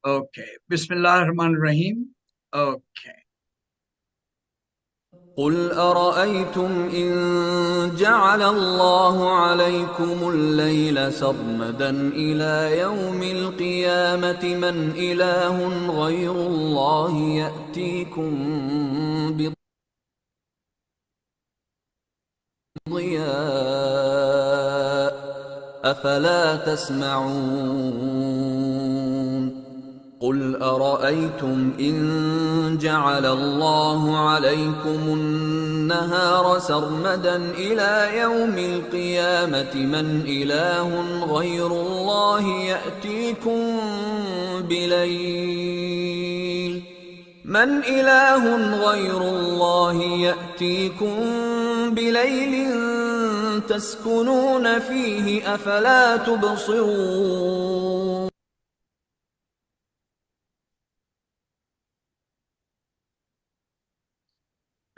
Okay. Bismillahirrahmanirrahim. Okay. قل أرأيتم إن جعل الله عليكم الليل سرمدا إلى يوم القيامة من إله غير الله يأتيكم بضياء أفلا تسمعون قل أرأيتم إن جعل الله عليكم النهار سرمدا إلى يوم القيامة من إله غير الله يأتيكم بليل من إله غير الله يأتيكم بليل تسكنون فيه أفلا تبصرون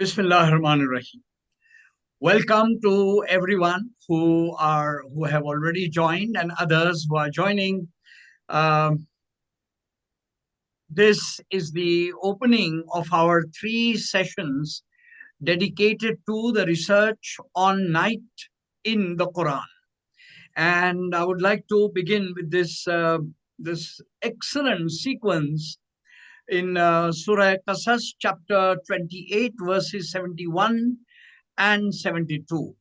Bismillahirrahmanirrahim. Welcome to everyone who have already joined and others who are joining. Um, this is the opening of our 3 sessions dedicated to the research on night in the Quran. And I would like to begin with this excellent sequence in Surah Qasas, chapter 28, verses 71 and 72.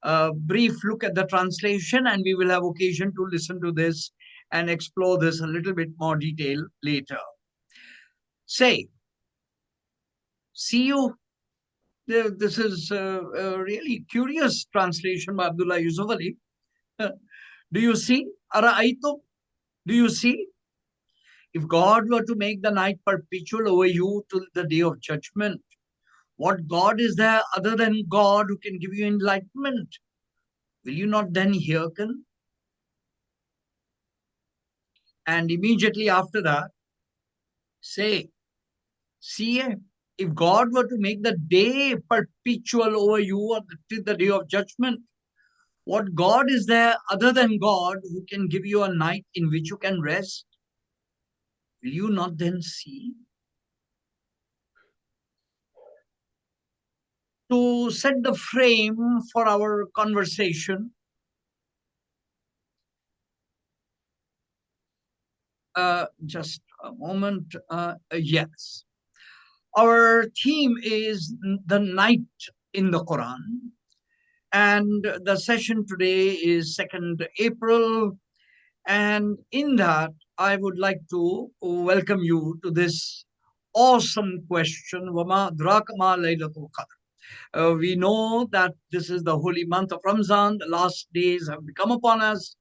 A brief look at the translation, and we will have occasion to listen to this and explore this a little bit more detail later. Say, see you. This is a really curious translation by Abdullah Yusuf Ali. Do you see? Ara'aytum? Do you see? If God were to make the night perpetual over you till the day of judgment, what God is there other than God who can give you enlightenment? Will you not then hearken? And immediately after that, say, see, if God were to make the day perpetual over you till the day of judgment, what God is there other than God who can give you a night in which you can rest? Will you not then see? To set the frame for our conversation, just a moment. Yes. Our theme is the night in the Quran. And the session today is 2nd April. And in that, I would like to welcome you to this awesome question. Wama adraka ma Laylatul Qadr. We know that this is the holy month of Ramzan. The last days have become upon us.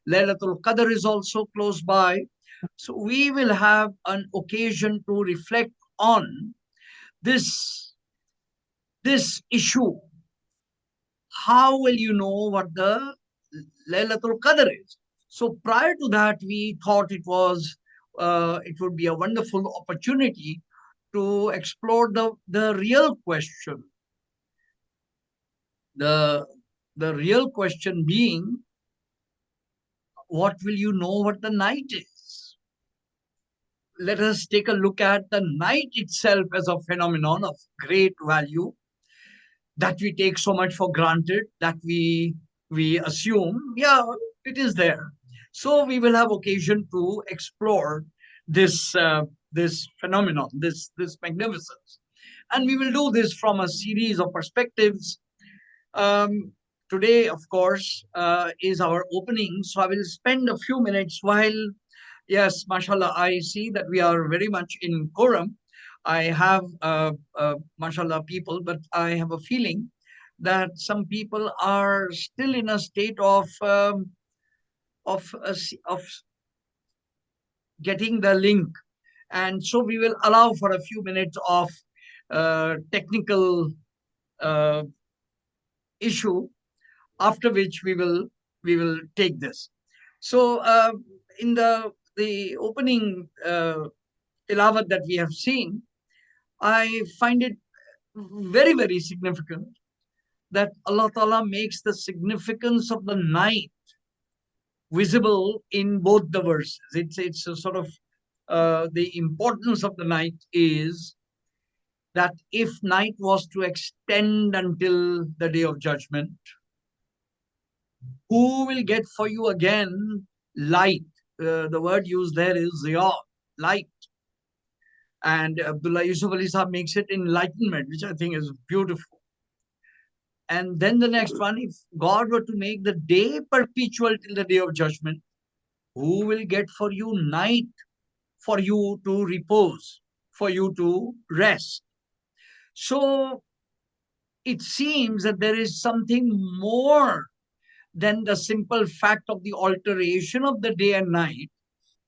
Laylatul Qadr is also close by. So we will have an occasion to reflect on this, this issue. How will you know what the Laylatul Qadr is? So prior to that, we thought it would be a wonderful opportunity to explore the real question. The the real question being, what will you know what the night is? Let us take a look at the night itself as a phenomenon of great value that we take so much for granted, that we assume, yeah, it is there. So we will have occasion to explore this phenomenon, this magnificence, and we will do this from a series of perspectives. um, Today, of course, is our opening, so I will spend a few minutes while, yes, mashallah, I see that we are very much in quorum. I have, mashallah, people, but I have a feeling that some people are still in a state of getting the link, and so we will allow for a few minutes of technical uh, issue, after which we will take this. So in the opening tilawat that we have seen, I find it very significant that Allah Ta'ala makes the significance of the night visible in both the verses. It's a sort of the importance of the night is that if night was to extend until the day of judgment, who will get for you again light? The word used there is ziya, light. And Abdullah Yusuf Ali Sahab makes it enlightenment, which I think is beautiful. And then the next one, if God were to make the day perpetual till the day of judgment, who will get for you night for you to repose, for you to rest? So it seems that there is something more than the simple fact of the alteration of the day and night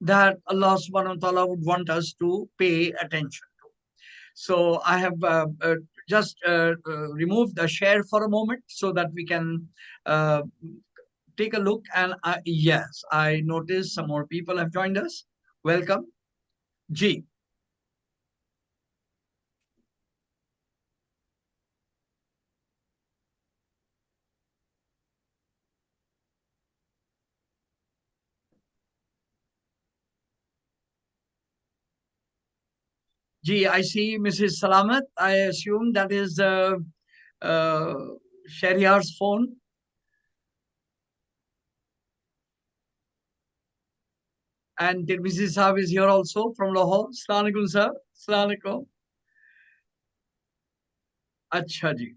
that Allah subhanahu wa ta'ala would want us to pay attention to. So I have just removed the share for a moment so that we can uh, take a look. And yes, I noticed some more people have joined us. Welcome. G. G, I see Mrs. Salamat. I assume that is uh, Shariar's phone. And Tirmizi Sahib is here also from Lahore. Assalamu alaikum, sir. Assalamu alaikum. Acha ji.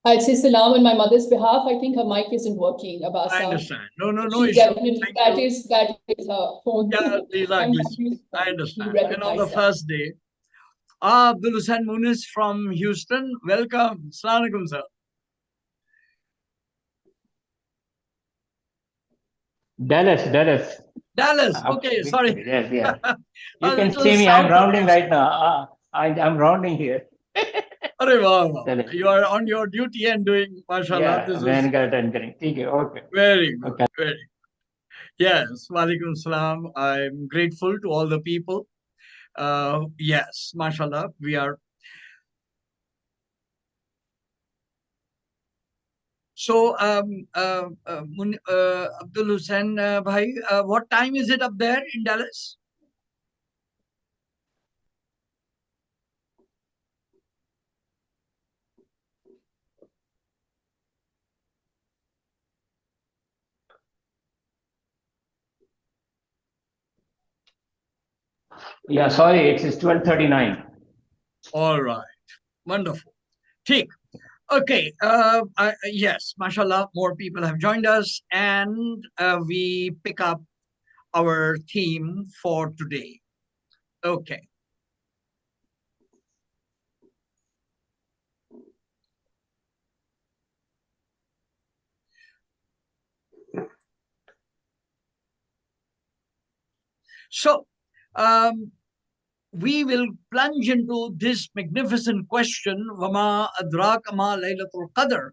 I'd say salam on my mother's behalf. I think her mic isn't working, Abbas. I understand. No She issue. definitely, Thank that you. is her phone. Yeah, exactly. I You understand. And on recognize the that. first day, Abdul Hussain Muniz from Houston. Welcome. Assalamu alaikum, sir. Dallas. Dallas. Okay, sorry. Yes, yeah. A You can little see me. I'm south of rounding Houston. right now. I'm rounding here. Arey wow, wow. Dallas. You are on your duty and doing, mashallah. Yeah, This is vanguard anchoring. Okay. very good. Okay. Very Yes. Walaikum salam. I'm grateful to all the people. Yes, mashallah. We are. So, Abdul Hussain Bhai, what time is it up there in Dallas? Yeah, sorry, it's 12:39. All right. Wonderful. Take. Okay. Yes, mashallah, more people have joined us, and we pick up our theme for today. Okay. So, we will plunge into this magnificent question, Wama Adraka Ma Laylatul Qadr,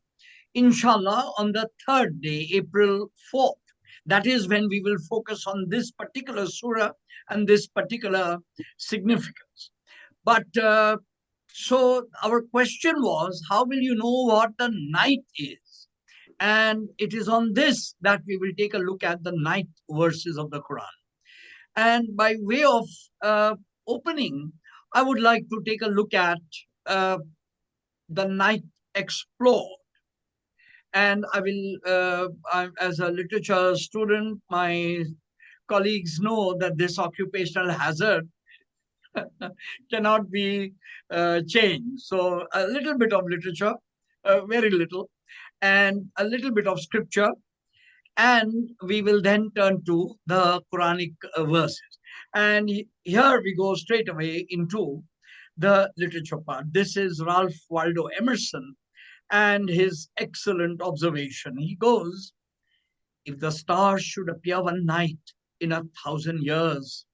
inshallah, on the third day, April 4th. That is when we will focus on this particular surah and this particular significance. But so our question was, how will you know what the night is? And it is on this that we will take a look at the night verses of the Quran. And by way of opening, I would like to take a look at uh, the night explored. And I will, as a literature student, my colleagues know that this occupational hazard cannot be changed. So a little bit of literature, very little, and a little bit of scripture, and we will then turn to the Quranic verses. And here we go straight away into the literature part. This is Ralph Waldo Emerson and his excellent observation. He goes, if the stars should appear one night in 1,000 years,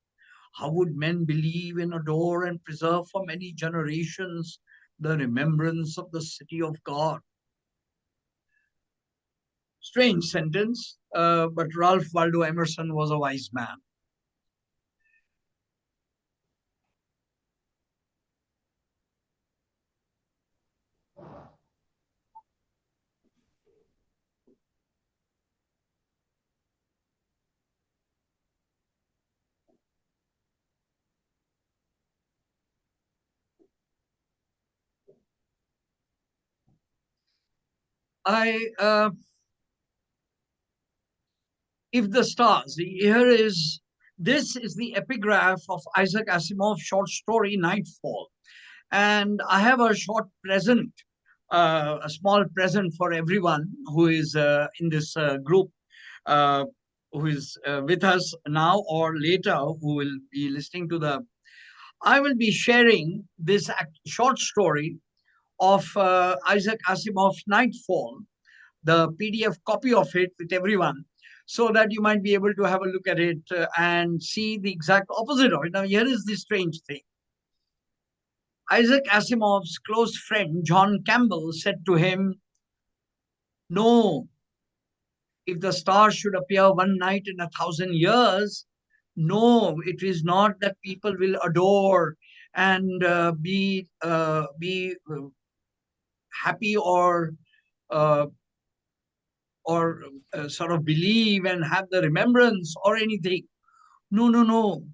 how would men believe and adore and preserve for many generations the remembrance of the city of God? Strange sentence, but Ralph Waldo Emerson was a wise man. I if the stars, this is the epigraph of Isaac Asimov's short story Nightfall. And I have a short present, a small present for everyone who is in this group, uh, who is with us now or later, who will be listening to the. I will be sharing this short story of Isaac Asimov's Nightfall, the PDF copy of it with everyone, so that you might be able to have a look at it and see the exact opposite of it. Now, here is the strange thing. Isaac Asimov's close friend, John Campbell, said to him, "No, if the stars should appear one night in 1,000 years, no, it is not that people will adore and be happy uh, or sort of believe and have the remembrance or anything. No, no, no.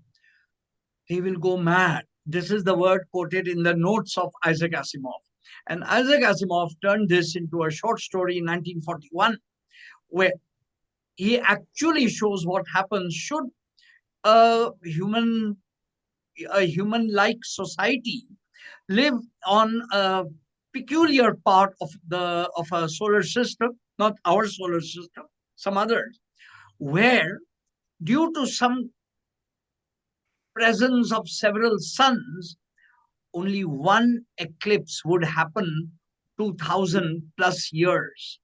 They will go mad." This is the word quoted in the notes of Isaac Asimov. And Isaac Asimov turned this into a short story in 1941, where he actually shows what happens should a human a human-like society live on a peculiar part of a solar system, not our solar system, some others, where due to some presence of several suns, only one eclipse would happen 2000 plus years.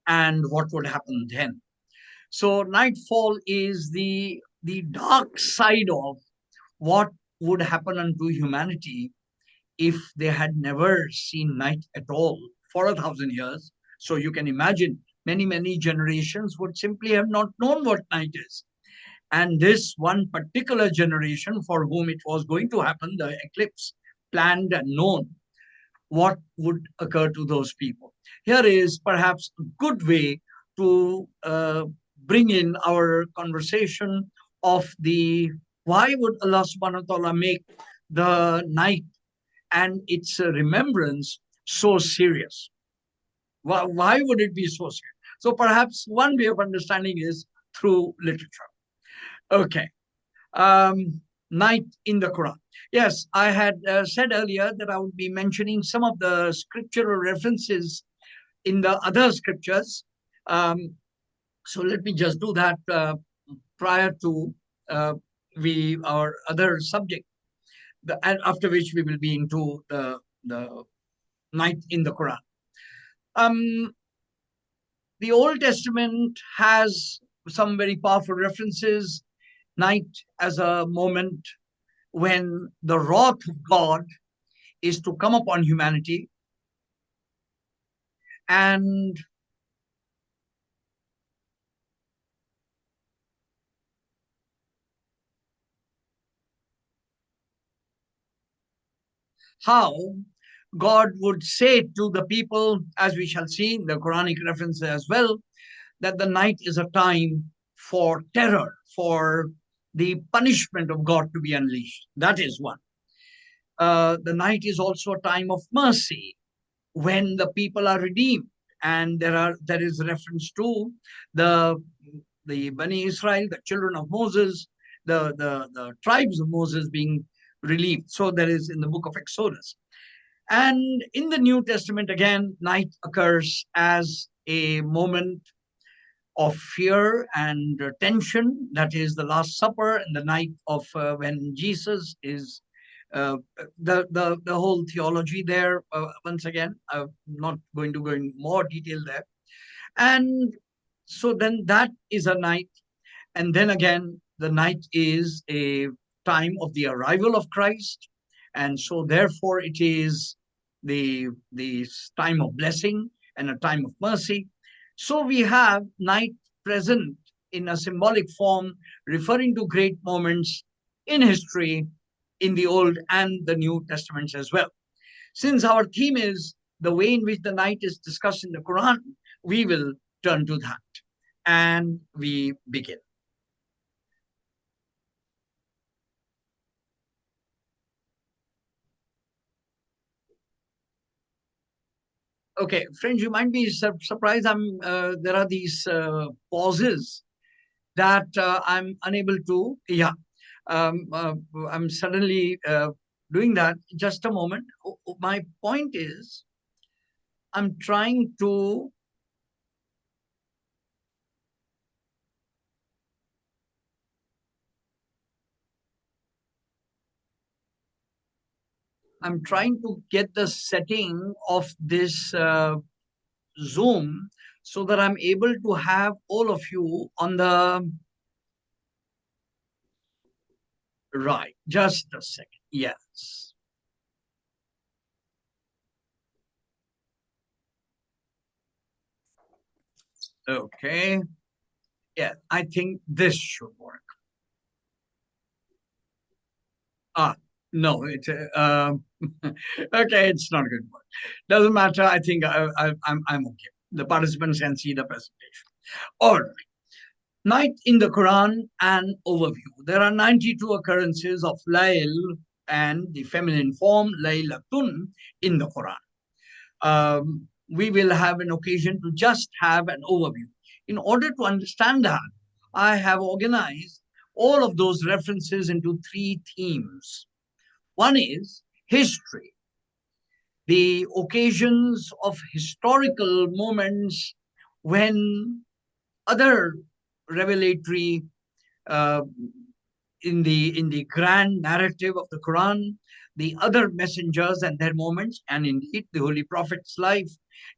And what would happen then? So Nightfall is the dark side of what would happen unto humanity if they had never seen night at all for 1,000 years. So you can imagine many generations would simply have not known what night is. And this one particular generation for whom it was going to happen, the eclipse, planned and known what would occur to those people. Here is perhaps a good way to bring in our conversation of the why would Allah subhanahu wa ta'ala make the night and its remembrance so serious? Why would it be so serious? So perhaps one way of understanding is through literature. Okay. Night in the Quran. Yes, I had said earlier that I would be mentioning some of the scriptural references in the other scriptures. So let me just do that prior to our other subject, and after which we will be into the night in the Quran. Um, the Old Testament has some very powerful references. Night as a moment when the wrath of God is to come upon humanity, and how God would say to the people, as we shall see in the Quranic references as well, that the night is a time for terror, for the punishment of God to be unleashed. That is one. The night is also a time of mercy when the people are redeemed, and there is reference to the the Bani Israel, the children of Moses, the tribes of Moses being relieved. So there is in the book of Exodus. And in the New Testament, again, night occurs as a moment of fear and tension. That is the Last Supper and the night of when Jesus is the whole theology there. Once again, I'm not going to go in more detail there. And so then that is a night, and then again, the night is a time of the arrival of Christ, and so therefore it is the time of blessing and a time of mercy. So we have night present in a symbolic form, referring to great moments in history in the Old and the New Testaments as well. Since our theme is the way in which the night is discussed in the Quran, we will turn to that and we begin. Okay, friends, you might be surprised. There are these pauses that I'm unable to. Yeah, I'm suddenly doing that. Just a moment. My point is, I'm trying to. I'm trying to get the setting of this Zoom so that I'm able to have all of you on the right. Just a second. Yes. Okay. Yeah, I think this should work. Ah, no, okay. It's not going to work. Doesn't matter. I think I'm okay. The participants can see the presentation. All right. Night in the Quran and overview. There are 92 occurrences of Layl and the feminine form Laylatun in the Quran. We will have an occasion to just have an overview. In order to understand that, I have organized all of those references into three themes. One is history, the occasions of historical moments when other revelatory uh, in the grand narrative of the Quran, the other messengers and their moments, and indeed the Holy Prophet's life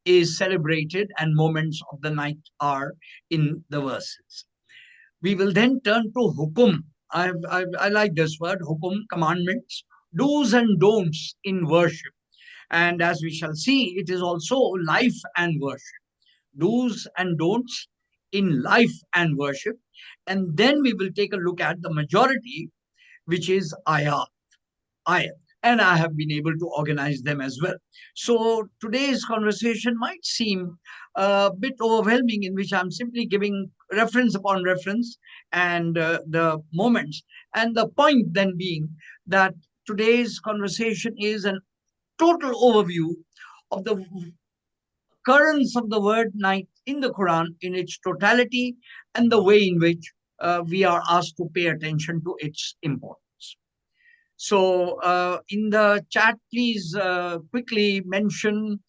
is celebrated, and moments of the night are in the verses. We will then turn to hukum. I like this word, hukum, commandments, do's and don'ts in worship. And as we shall see, it is also life and worship, do's and don'ts in life and worship. And then we will take a look at the majority, which is ayat. And I have been able to organize them as well. So today's conversation might seem a bit overwhelming, in which I'm simply giving reference upon reference and the moments. And the point then being that today's conversation is an total overview of the occurrence of the word night in the Quran in its totality and the way in which we are asked to pay attention to its importance. So, in the chat, please quickly mention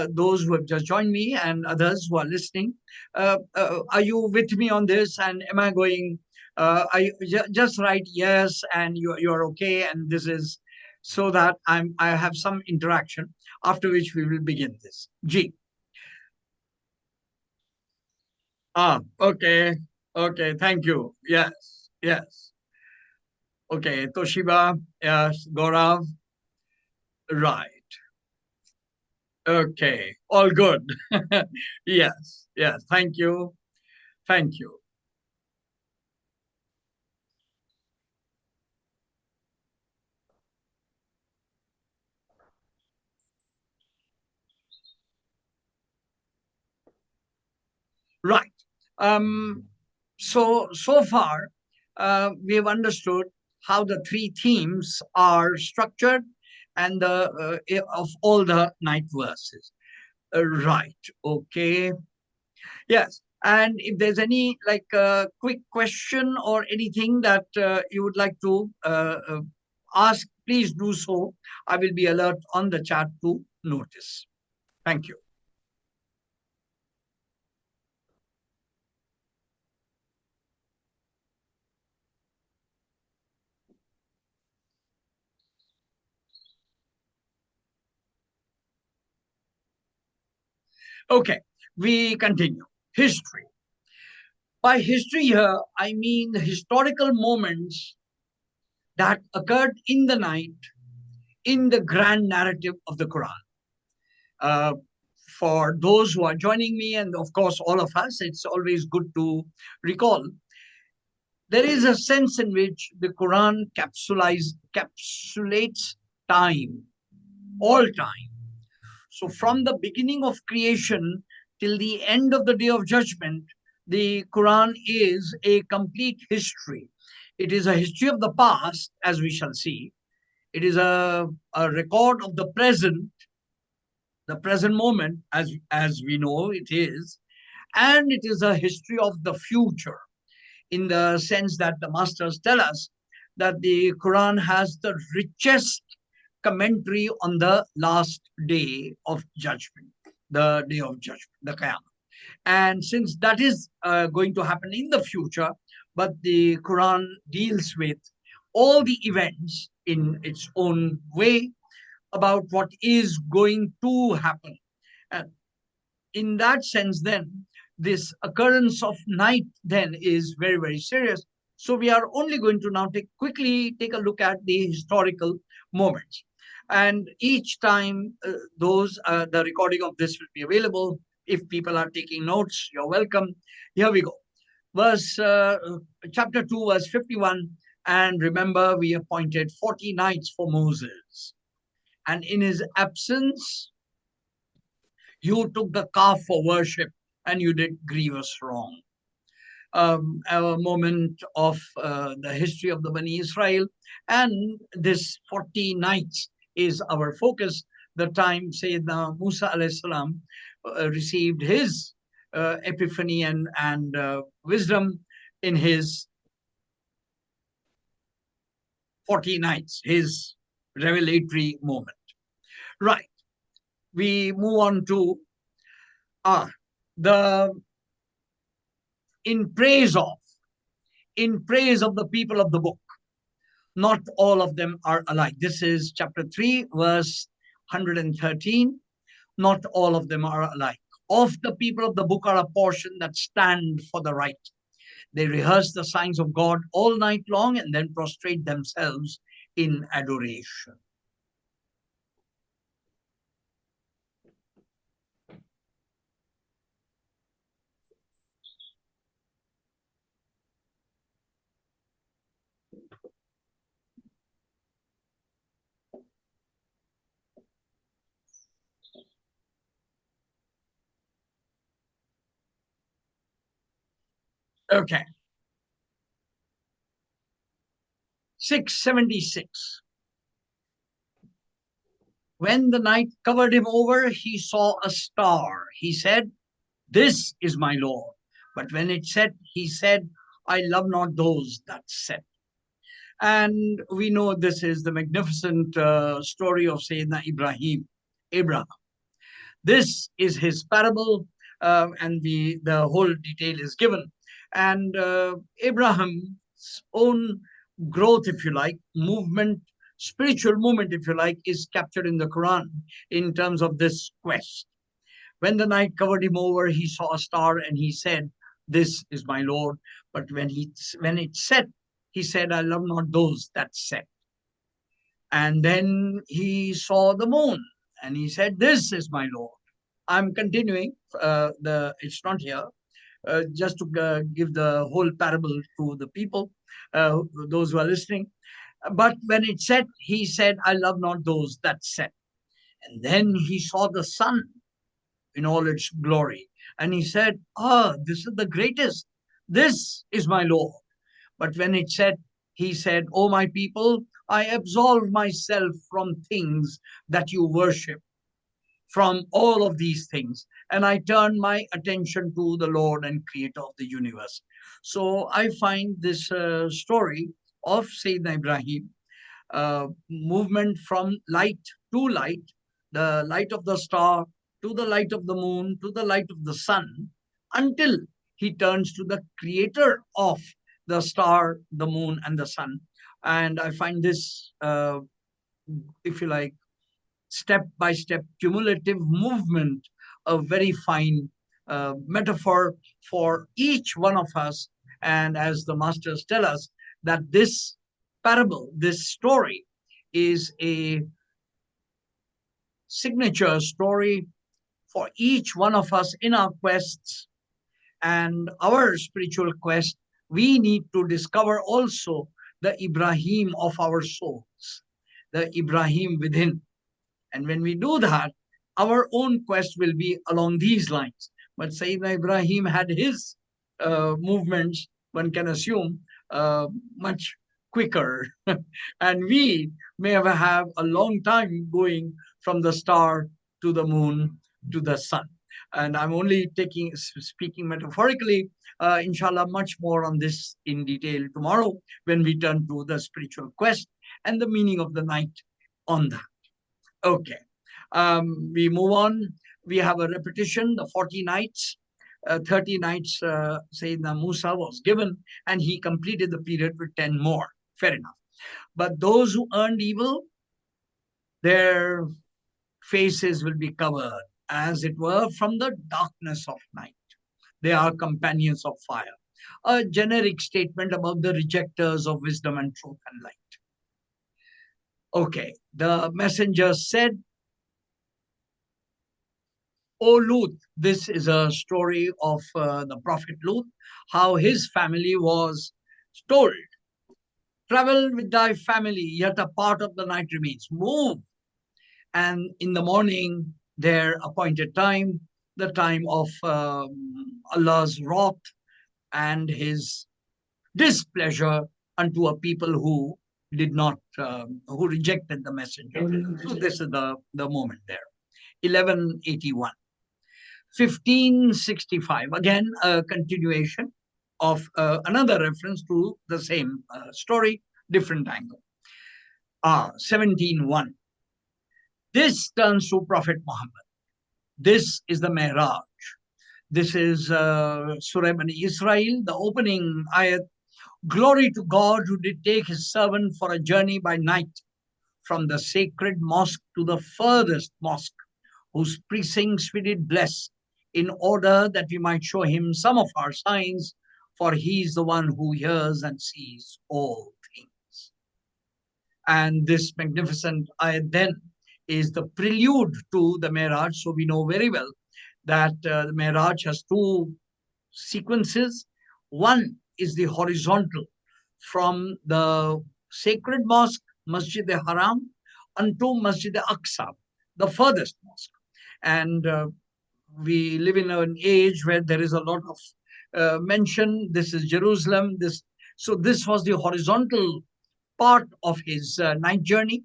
those who have just joined me and others who are listening. Are you with me on this? And am I going? Just write yes, and you're okay, and this is so that I have some interaction. After which we will begin this. G. Okay, okay. Thank you. Yes, yes. Okay, Toshiba. Yes, Gaurav. Right. Okay, all good. Yes, yes. Thank you. Thank you. Right. Um, so far, we have understood how the three themes are structured and of all the night verses. Right. Okay. Yes. And if there's any like quick question or anything that you would like to ask, please do so. I will be alert on the chat to notice. Thank you. Okay, we continue. History. By history here, I mean the historical moments that occurred in the night in the grand narrative of the Quran. Uh, for those who are joining me, and of course all of us, it's always good to recall there is a sense in which the Quran capsulates time, all time. So from the beginning of creation till the end of the day of judgment, the Quran is a complete history. It is a history of the past, as we shall see. It is a record of the present, the present moment, as we know it is, and it is a history of the future, in the sense that the masters tell us that the Quran has the richest commentary on the last day of judgment, the day of judgment, the Qiyamah. And since that is going to happen in the future, but the Quran deals with all the events in its own way about what is going to happen. And in that sense, then, this occurrence of night then is very, very serious. So we are only going to now quickly take a look at the historical moments. And each time the recording of this will be available. If people are taking notes, you're welcome. Here we go. Chapter 2, verse 51. And remember, we appointed 40 nights for Moses. And in his absence, you took the calf for worship, and you did grievous wrong. A moment of the history of the Bani Israel, and this 40 nights is our focus. The time Sayyidina Musa alayhi salam received his epiphany and wisdom in his 40 nights, his revelatory moment. Right. We move on to the in praise of the people of the book. Not all of them are alike. This is chapter 3, verse 113. Not all of them are alike. Of the people of the book are a portion that stand for the right. They rehearse the signs of God all night long and then prostrate themselves in adoration. Okay. 676. When the night covered him over, he saw a star. He said, "This is my Lord." But when it set, he said, "I love not those that set." And we know this is the magnificent story of Sayyidina Abraham. This is his parable, and the whole detail is given. And Abraham's own growth, if you like, movement, spiritual movement, if you like, is captured in the Quran in terms of this quest. When the night covered him over, he saw a star and he said, "This is my Lord." But when it set, he said, "I love not those that set." And then he saw the moon and he said, "This is my Lord." I'm continuing. It's not here. Just to give the whole parable to the people, those who are listening. But when it set, he said, "I love not those that set." And then he saw the sun in all its glory. And he said, "This is the greatest. This is my Lord." But when it said, he said, "O my people, I absolve myself from things that you worship, from all of these things, and I turn my attention to the Lord and Creator of the universe." So I find this story of Sayyidina Ibrahim, movement from light to light, the light of the star to the light of the moon to the light of the sun, until he turns to the creator of the star, the moon, and the sun. And I find this, if you like, step by step cumulative movement a very fine metaphor for each one of us. And as the masters tell us, that this parable, this story, is a signature story for each one of us in our quests and our spiritual quest. We need to discover also the Ibrahim of our souls, the Ibrahim within. And when we do that, our own quest will be along these lines. But Sayyidina Ibrahim had his movements, one can assume, much quicker. And we may have a long time going from the star to the moon, to the sun. And I'm only speaking metaphorically. Inshallah, much more on this in detail tomorrow when we turn to the spiritual quest and the meaning of the night on that. Okay. We move on. We have a repetition, the 40 nights. 30 nights, Sayyidina Musa was given, and he completed the period with 10 more. Fair enough. But those who earned evil, their faces will be covered, as it were, from the darkness of night. They are companions of fire. A generic statement about the rejectors of wisdom and truth and light. Okay, the messenger said, O Lut, this is a story of the Prophet Lut, how his family was told, travel with thy family, yet a part of the night remains. Move. And in the morning, their appointed time, the time of Allah's wrath and his displeasure unto a people who did not, who rejected the messenger. So this is the moment there. 1181. 1565, again, a continuation of another reference to the same story, different angle. 17:1. This turns to Prophet Muhammad. This is the Mi'raj. This is Surah Bani Israel, the opening ayat. Glory to God who did take his servant for a journey by night from the sacred mosque to the furthest mosque, whose precincts we did bless, in order that we might show him some of our signs, for he is the one who hears and sees all things. And this magnificent ayat then is the prelude to the Mi'raj. So we know very well that the Mi'raj has two sequences. One is the horizontal from the sacred mosque, Masjid al-Haram, unto Masjid al-Aqsa, the furthest mosque. And we live in an age where there is a lot of mention. This is Jerusalem. So this was the horizontal part of his night journey.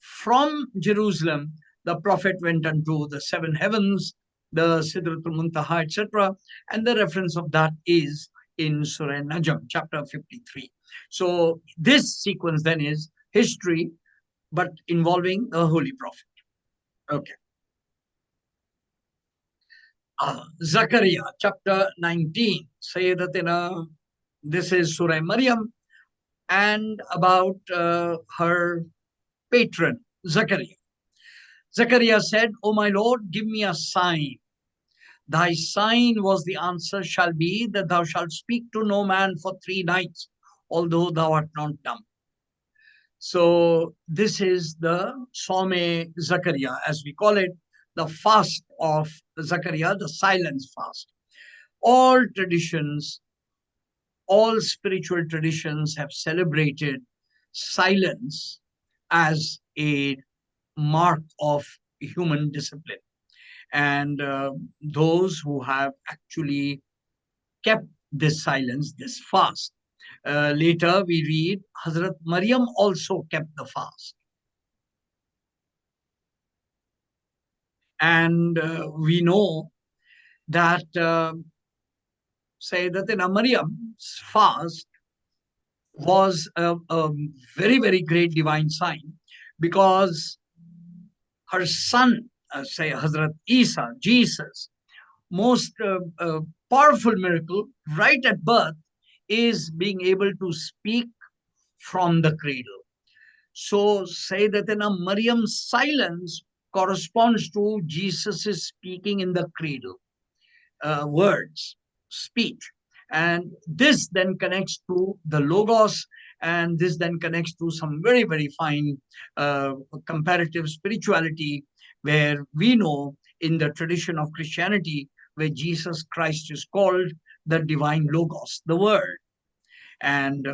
From Jerusalem, the Prophet went unto the seven heavens, the Sidratul Muntaha, etc. And the reference of that is in Surah Najm, chapter 53. So this sequence then is history, but involving the Holy Prophet. Okay. Zakaria, chapter 19, Sayyidatina, this is Surah Maryam, and about her patron, Zakaria. Zakaria said, O my Lord, give me a sign. Thy sign was the answer shall be that thou shalt speak to no man for 3 nights, although thou art not dumb. So this is the Some Zakaria, as we call it, the fast of Zakaria, the silence fast. All traditions, all spiritual traditions have celebrated silence as a mark of human discipline. And those who have actually kept this silence, this fast. Later we read Hazrat Maryam also kept the fast. And we know that Sayyidatina Maryam's fast was a very, very great divine sign, because her son, say Hazrat Isa, Jesus, most powerful miracle right at birth is being able to speak from the cradle. So Sayyidatina Maryam's silence corresponds to Jesus' speaking in the cradle, words, speech. And this then connects to the Logos, and this then connects to some very, very fine comparative spirituality, where we know in the tradition of Christianity, where Jesus Christ is called the divine Logos, the Word. And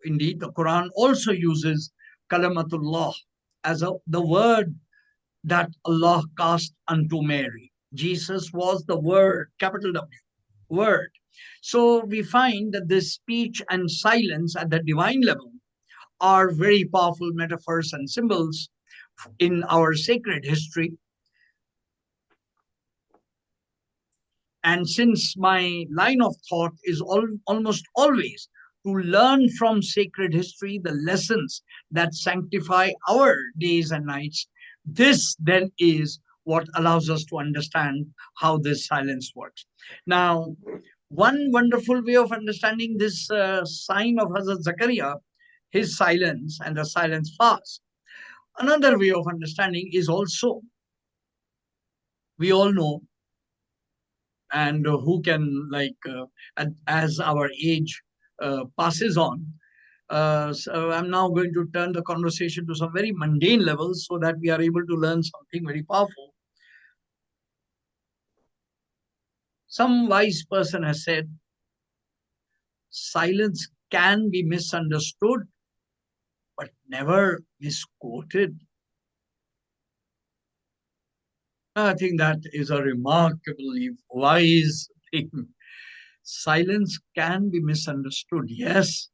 indeed, the Quran also uses Kalamatullah as the word that Allah cast unto Mary. Jesus was the Word, capital W, Word. So we find that this speech and silence at the divine level are very powerful metaphors and symbols in our sacred history. And since my line of thought is almost always to learn from sacred history the lessons that sanctify our days and nights, this then is what allows us to understand how this silence works. Now, one wonderful way of understanding this sign of Hazrat Zakaria, his silence and the silence fast. Another way of understanding is also, we all know, and who can, like, as our age passes on. So I'm now going to turn the conversation to some very mundane levels so that we are able to learn something very powerful. Some wise person has said, silence can be misunderstood, but never misquoted. I think that is a remarkably wise thing. Silence can be misunderstood. Yes,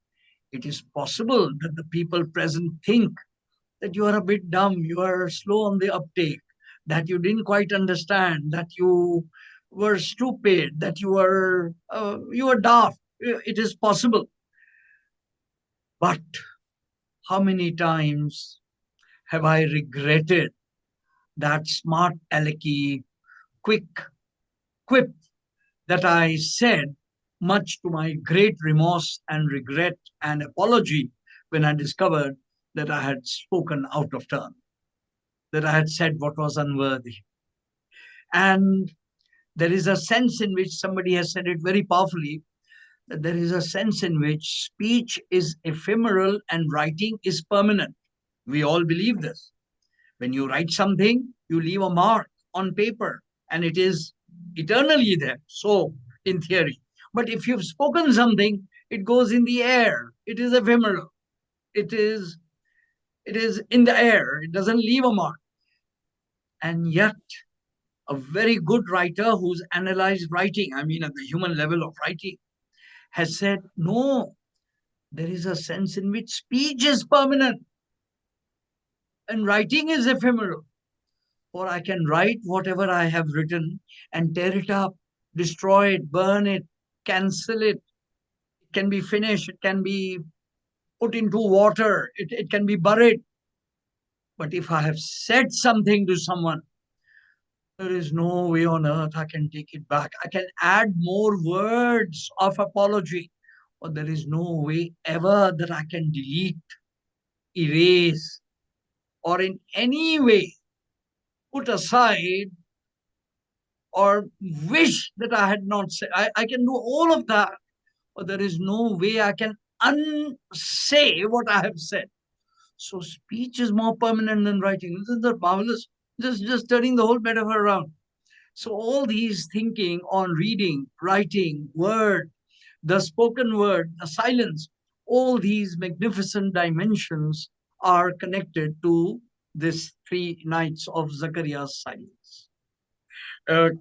it is possible that the people present think that you are a bit dumb, you are slow on the uptake, that you didn't quite understand, that you were stupid, that you were daft. It is possible. But how many times have I regretted that smart alecky quick quip that I said, much to my great remorse and regret and apology, when I discovered that I had spoken out of turn, that I had said what was unworthy. And there is a sense in which somebody has said it very powerfully, that there is a sense in which speech is ephemeral and writing is permanent. We all believe this. When you write something, you leave a mark on paper and it is eternally there. So, in theory. But if you've spoken something, it goes in the air. It is ephemeral. It is in the air. It doesn't leave a mark. And yet, a very good writer who's analyzed writing, I mean, at the human level of writing, has said, no, there is a sense in which speech is permanent and writing is ephemeral. Or I can write whatever I have written and tear it up, destroy it, burn it, cancel it. It can be finished, it can be put into water, it can be buried. But if I have said something to someone, there is no way on earth I can take it back. I can add more words of apology, but there is no way ever that I can delete, erase, or in any way put aside or wish that I had not said. I can do all of that, but there is no way I can unsay what I have said. So speech is more permanent than writing. Isn't that marvelous? Just turning the whole metaphor around. So all these thinking on reading, writing, word, the spoken word, the silence, all these magnificent dimensions are connected to this 3 nights of Zachariah's silence. Okay.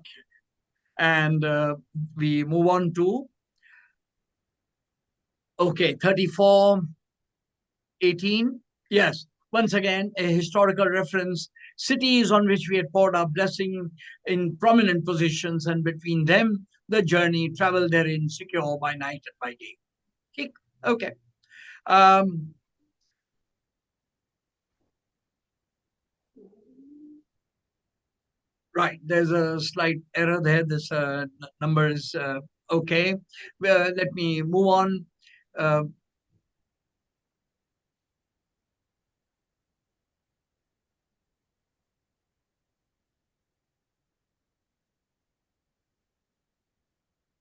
And we move on to, okay, 34:18. Yes, once again, a historical reference. Cities on which we had poured our blessing in prominent positions, and between them, the journey, travel therein, secure by night and by day. Okay. Um, right, there's a slight error there. This number is okay. Let me move on. Uh,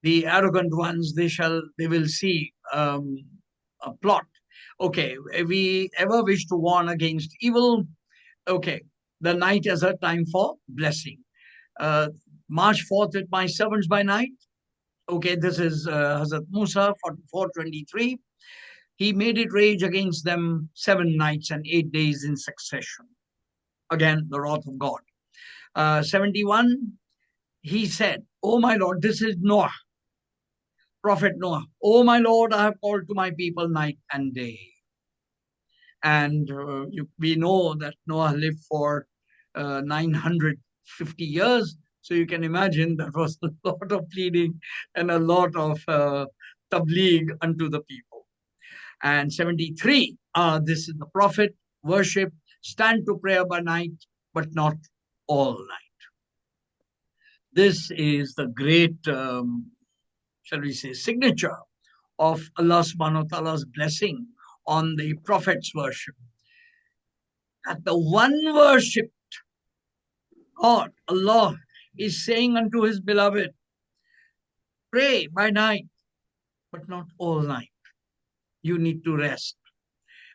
the arrogant ones, they will see a plot. Okay, if we ever wish to warn against evil, okay, the night as a time for blessing. Uh, March forth with my servants by night. Okay, this is Hazrat Musa, 44:23. He made it rage against them 7 nights and 8 days in succession. Again, the wrath of God. 71, he said, oh my Lord, this is Noah, Prophet Noah. Oh my Lord, I have called to my people night and day. And we know that Noah lived for 950 years. So you can imagine that was a lot of pleading and a lot of tabligh unto the people. And 73, this is the Prophet, worship, stand to prayer by night, but not all night. This is the great, shall we say, signature of Allah subhanahu wa ta'ala's blessing on the Prophet's worship. That the one worship, God, Allah, is saying unto his beloved, pray by night, but not all night. You need to rest.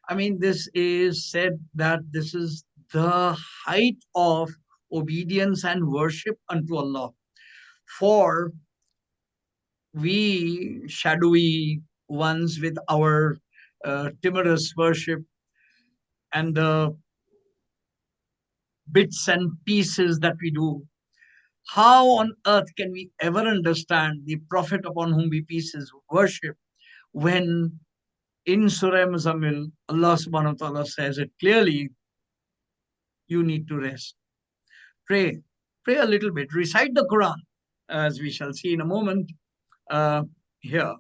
I mean, this is said that this is the height of obedience and worship unto Allah. For we shadowy ones with our timorous worship and the bits and pieces that we do, how on earth can we ever understand the Prophet upon whom be peace is worship when in Surah Muzammil, Allah subhanahu wa ta'ala says it clearly, you need to rest. Pray a little bit, recite the Quran, as we shall see in a moment here. .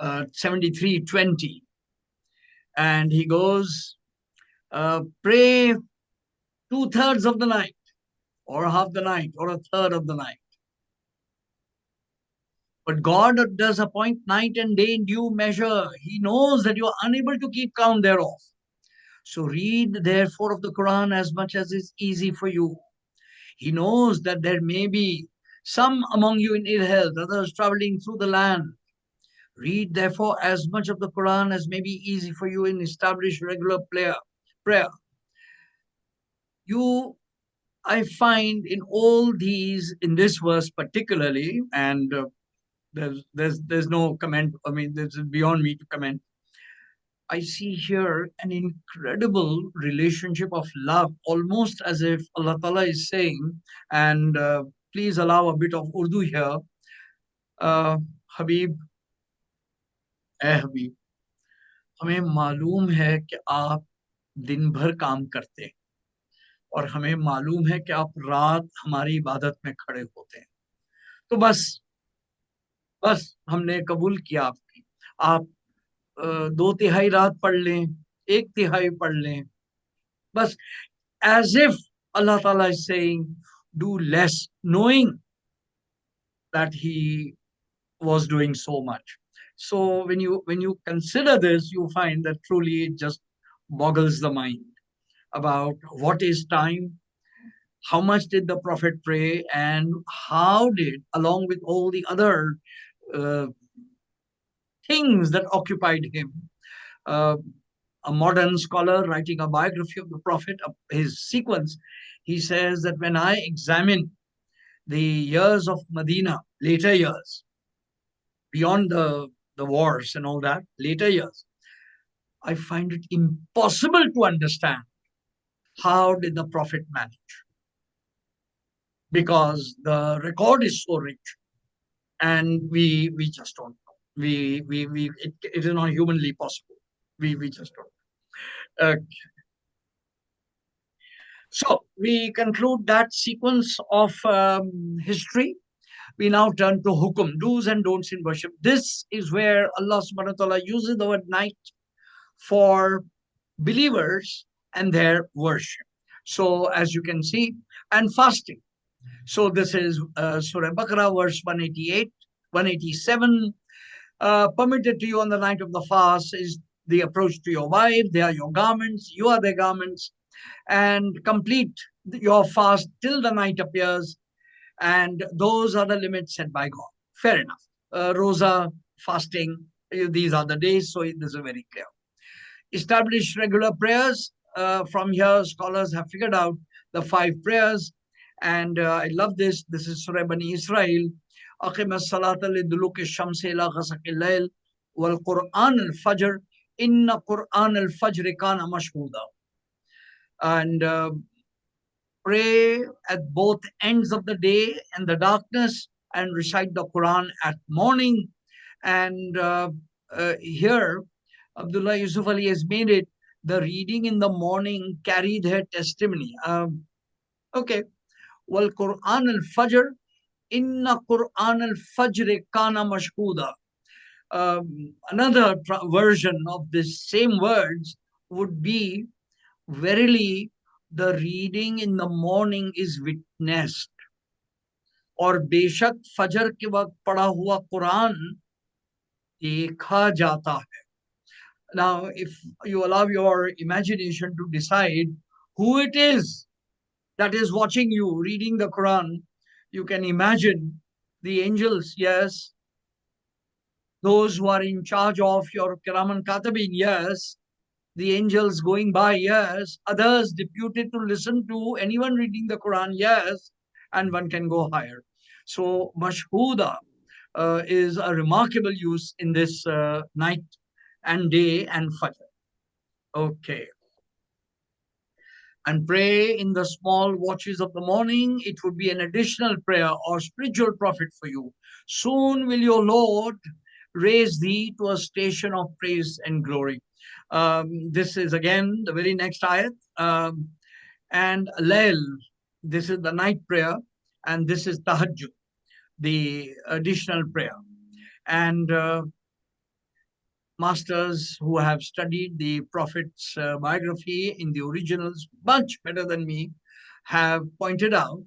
73:20. And he goes, pray 2/3 of the night, or half the night, or a third of the night. But God does appoint night and day in due measure. He knows that you are unable to keep count thereof. So read, therefore, of the Quran as much as is easy for you. He knows that there may be some among you in ill health, others traveling through the land. Read, therefore, as much of the Quran as may be easy for you in established regular prayer. I find in all these, in this verse particularly, and there's no comment, I mean, this is beyond me to comment. I see here an incredible relationship of love, almost as if Allah Ta'ala is saying, and please allow a bit of Urdu here, Habib, Habib, हमें मालूम है कि आप दिन भर काम करते हैं और हमें मालूम है कि आप रात हमारी इबादत में खड़े होते हैं, तो बस हमने कबूल किया आपकी, आप 2/3 रात पढ़ लें, 1/3 पढ़ लें, बस, as if Allah Ta'ala is saying, do less, knowing that he was doing so much. So when you consider this, you find that truly it just boggles the mind about what is time, how much did the Prophet pray, and how did, along with all the other things that occupied him, a modern scholar writing a biography of the Prophet, his sequence, he says that when I examine the years of Medina, later years, beyond the wars and all that, later years, I find it impossible to understand how did the Prophet manage, because the record is so rich, and we just don't know. It is not humanly possible. We just don't. So we conclude that sequence of history. We now turn to hukum, do's and don'ts in worship. This is where Allah subhanahu wa ta'ala uses the word night for believers and their worship. So as you can see, and fasting. So this is Surah Baqarah, verse 188, 187. Permitted to you on the night of the fast is the approach to your wife. They are your garments. You are their garments. And complete your fast till the night appears. And those are the limits set by God. Fair enough. Rosa, fasting, these are the days. So this is very clear. Establish regular prayers. From here, scholars have figured out the 5 prayers. And I love this. This is Surah Bani Israel. أقم الصلاة لدلوك الشمس إلى غسق الليل والقرآن الفجر إن قرآن الفجر كان مشهودا. And pray at both ends of the day and the darkness, and recite the Quran at morning. And here, Abdullah Yusuf Ali has made it the reading in the morning carry their testimony. Okay. Well, Quran al-Fajr, inna Quran al-Fajr kana mashhuda. Another version of this same words would be, verily, the reading in the morning is witnessed. और बेशक फजर के वक्त पढ़ा हुआ कुरान देखा जाता है. Now, if you allow your imagination to decide who it is that is watching you reading the Quran, you can imagine the angels, yes. Those who are in charge of your Kiraman Katabin, yes. The angels going by, yes. Others deputed to listen to anyone reading the Quran, yes. And one can go higher. So, mashhuda is a remarkable use in this night and day and fajr. Okay. And pray in the small watches of the morning, it would be an additional prayer or spiritual profit for you. Soon will your Lord raise thee to a station of praise and glory. This is again the very next ayat. And Layl, this is the night prayer, and this is Tahajjud, the additional prayer. And masters who have studied the Prophet's biography in the originals much better than me have pointed out,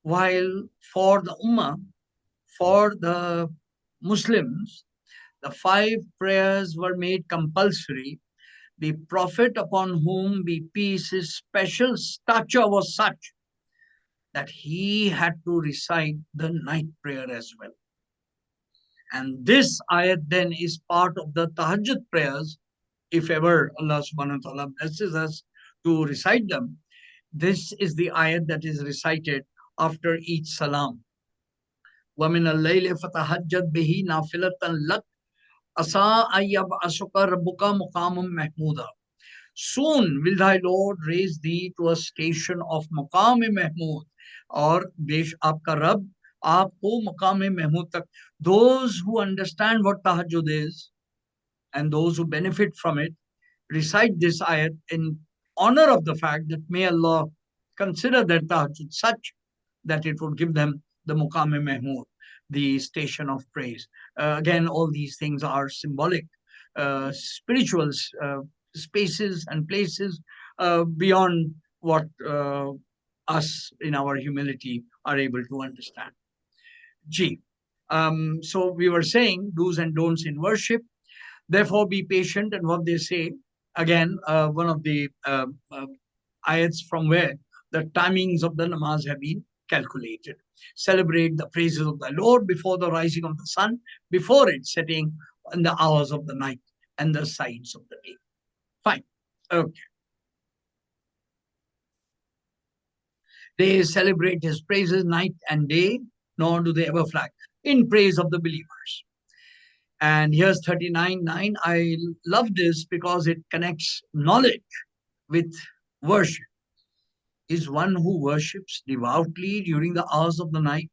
while for the Ummah, for the Muslims, the 5 prayers were made compulsory. The Prophet, upon whom be peace, his special stature was such that he had to recite the night prayer as well. And this ayat then is part of the tahajjud prayers, if ever Allah subhanahu wa ta'ala blesses us to recite them. This is the ayat that is recited after each salam. وَمِنَ اللَّيْلِ فَتَهَجَّدْ بِهِ نَافِلَةً لَكَ عَسَىٰ أَن يَبْعَثَكَ رَبُّكَ مَقَامًا مَحْمُودًا. Soon will thy Lord raise thee to a station of Maqam Mahmud, or Besh Aapka Rab, Aapko Maqam Mahmud tak. Those who understand what tahajjud is and those who benefit from it recite this ayat in honor of the fact that may Allah consider their tahajjud such that it would give them the Muqam Mahmud, the station of praise. Again, all these things are symbolic, spiritual spaces and places beyond what us in our humility are able to understand. G. So we were saying do's and don'ts in worship. Therefore, be patient and what they say. Again, one of the ayats from where the timings of the namaz have been calculated. Celebrate the praises of the Lord before the rising of the sun, before its setting, in the hours of the night and the sides of the day. Fine. Okay. They celebrate his praises night and day, nor do they ever flag in praise of the believers. And here's 39:9. I love this because it connects knowledge with worship. Is one who worships devoutly during the hours of the night,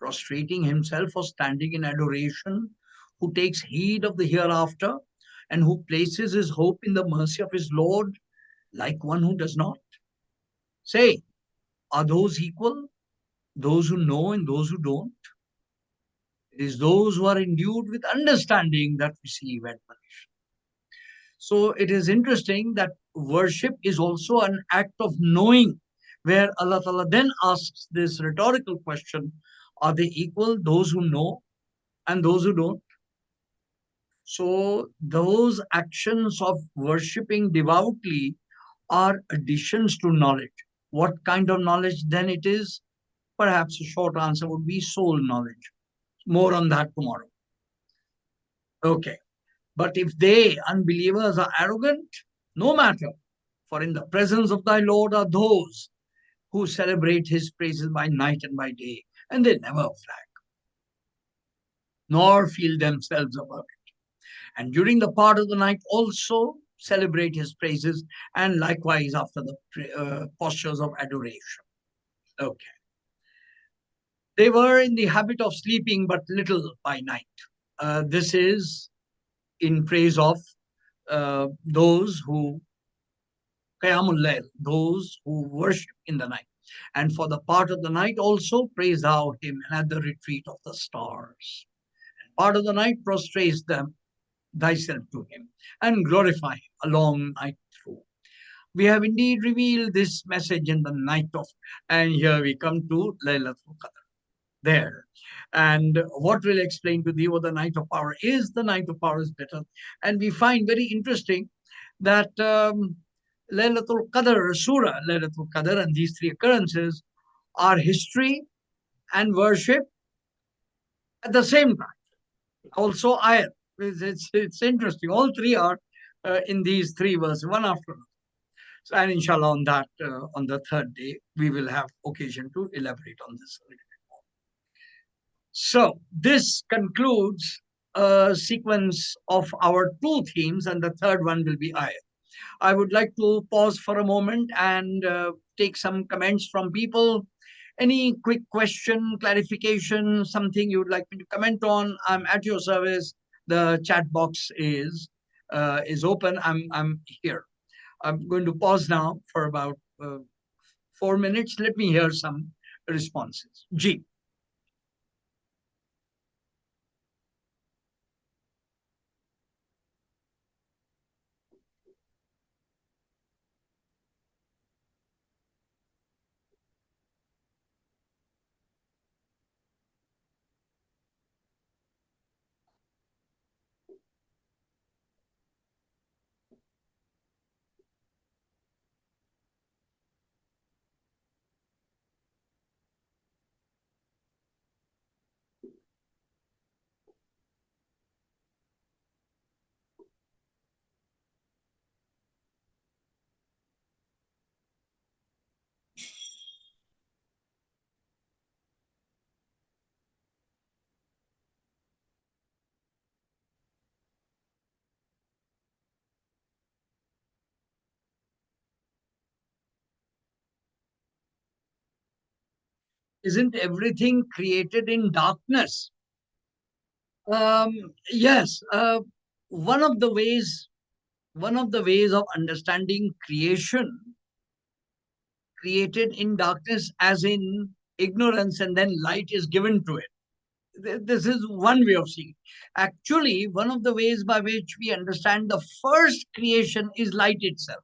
prostrating himself or standing in adoration, who takes heed of the hereafter, and who places his hope in the mercy of his Lord, like one who does not? Say, are those equal? Those who know and those who don't? It is those who are endued with understanding that receive admonition. So it is interesting that worship is also an act of knowing, where Allah Ta'ala then asks this rhetorical question, are they equal, those who know and those who don't? So those actions of worshipping devoutly are additions to knowledge. What kind of knowledge then it is? Perhaps a short answer would be soul knowledge. More on that tomorrow. Okay. But if they, unbelievers, are arrogant, no matter, for in the presence of thy Lord are those who celebrate his praises by night and by day, and they never flag, nor feel themselves above it. And during the part of the night also celebrate his praises, and likewise after the postures of adoration. Okay. They were in the habit of sleeping but little by night. This is in praise of those who Qiyamul Layl, those who worship in the night. And for the part of the night also, praise thou him, and at the retreat of the stars. Part of the night, prostrate them thyself to him, and glorify him a long night through. We have indeed revealed this message in the night of, and here we come to Laylatul Qadr. There. And what will explain to thee what the night of power is? The night of power is better. And we find very interesting that Laylatul Qadr, Surah Laylatul Qadr, and these three occurrences are history and worship at the same time. Also, ayat. It's interesting. All three are in these three verses, one after another. So, and inshallah, on that, on the third day, we will have occasion to elaborate on this a little bit more. So, this concludes a sequence of our two themes, and the third one will be ayat. I would like to pause for a moment and take some comments from people. Any quick question, clarification, something you would like me to comment on? I'm at your service. The chat box is open. I'm here. I'm going to pause now for about 4 minutes. Let me hear some responses. G. Isn't everything created in darkness? Yes. One of the ways, one of the ways of understanding creation, created in darkness, as in ignorance, and then light is given to it. This is one way of seeing it. Actually, one of the ways by which we understand the first creation is light itself.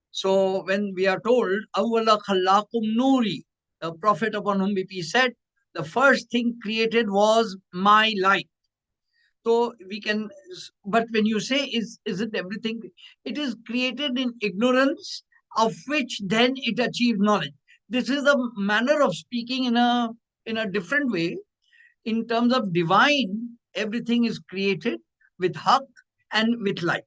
So when we are told, Awwala khallaqum nuri, the Prophet upon whom be peace said, the first thing created was my light. So we can, but when you say, is it everything? It is created in ignorance, of which then it achieves knowledge. This is a manner of speaking in a different way. In terms of divine, everything is created with haq and with light.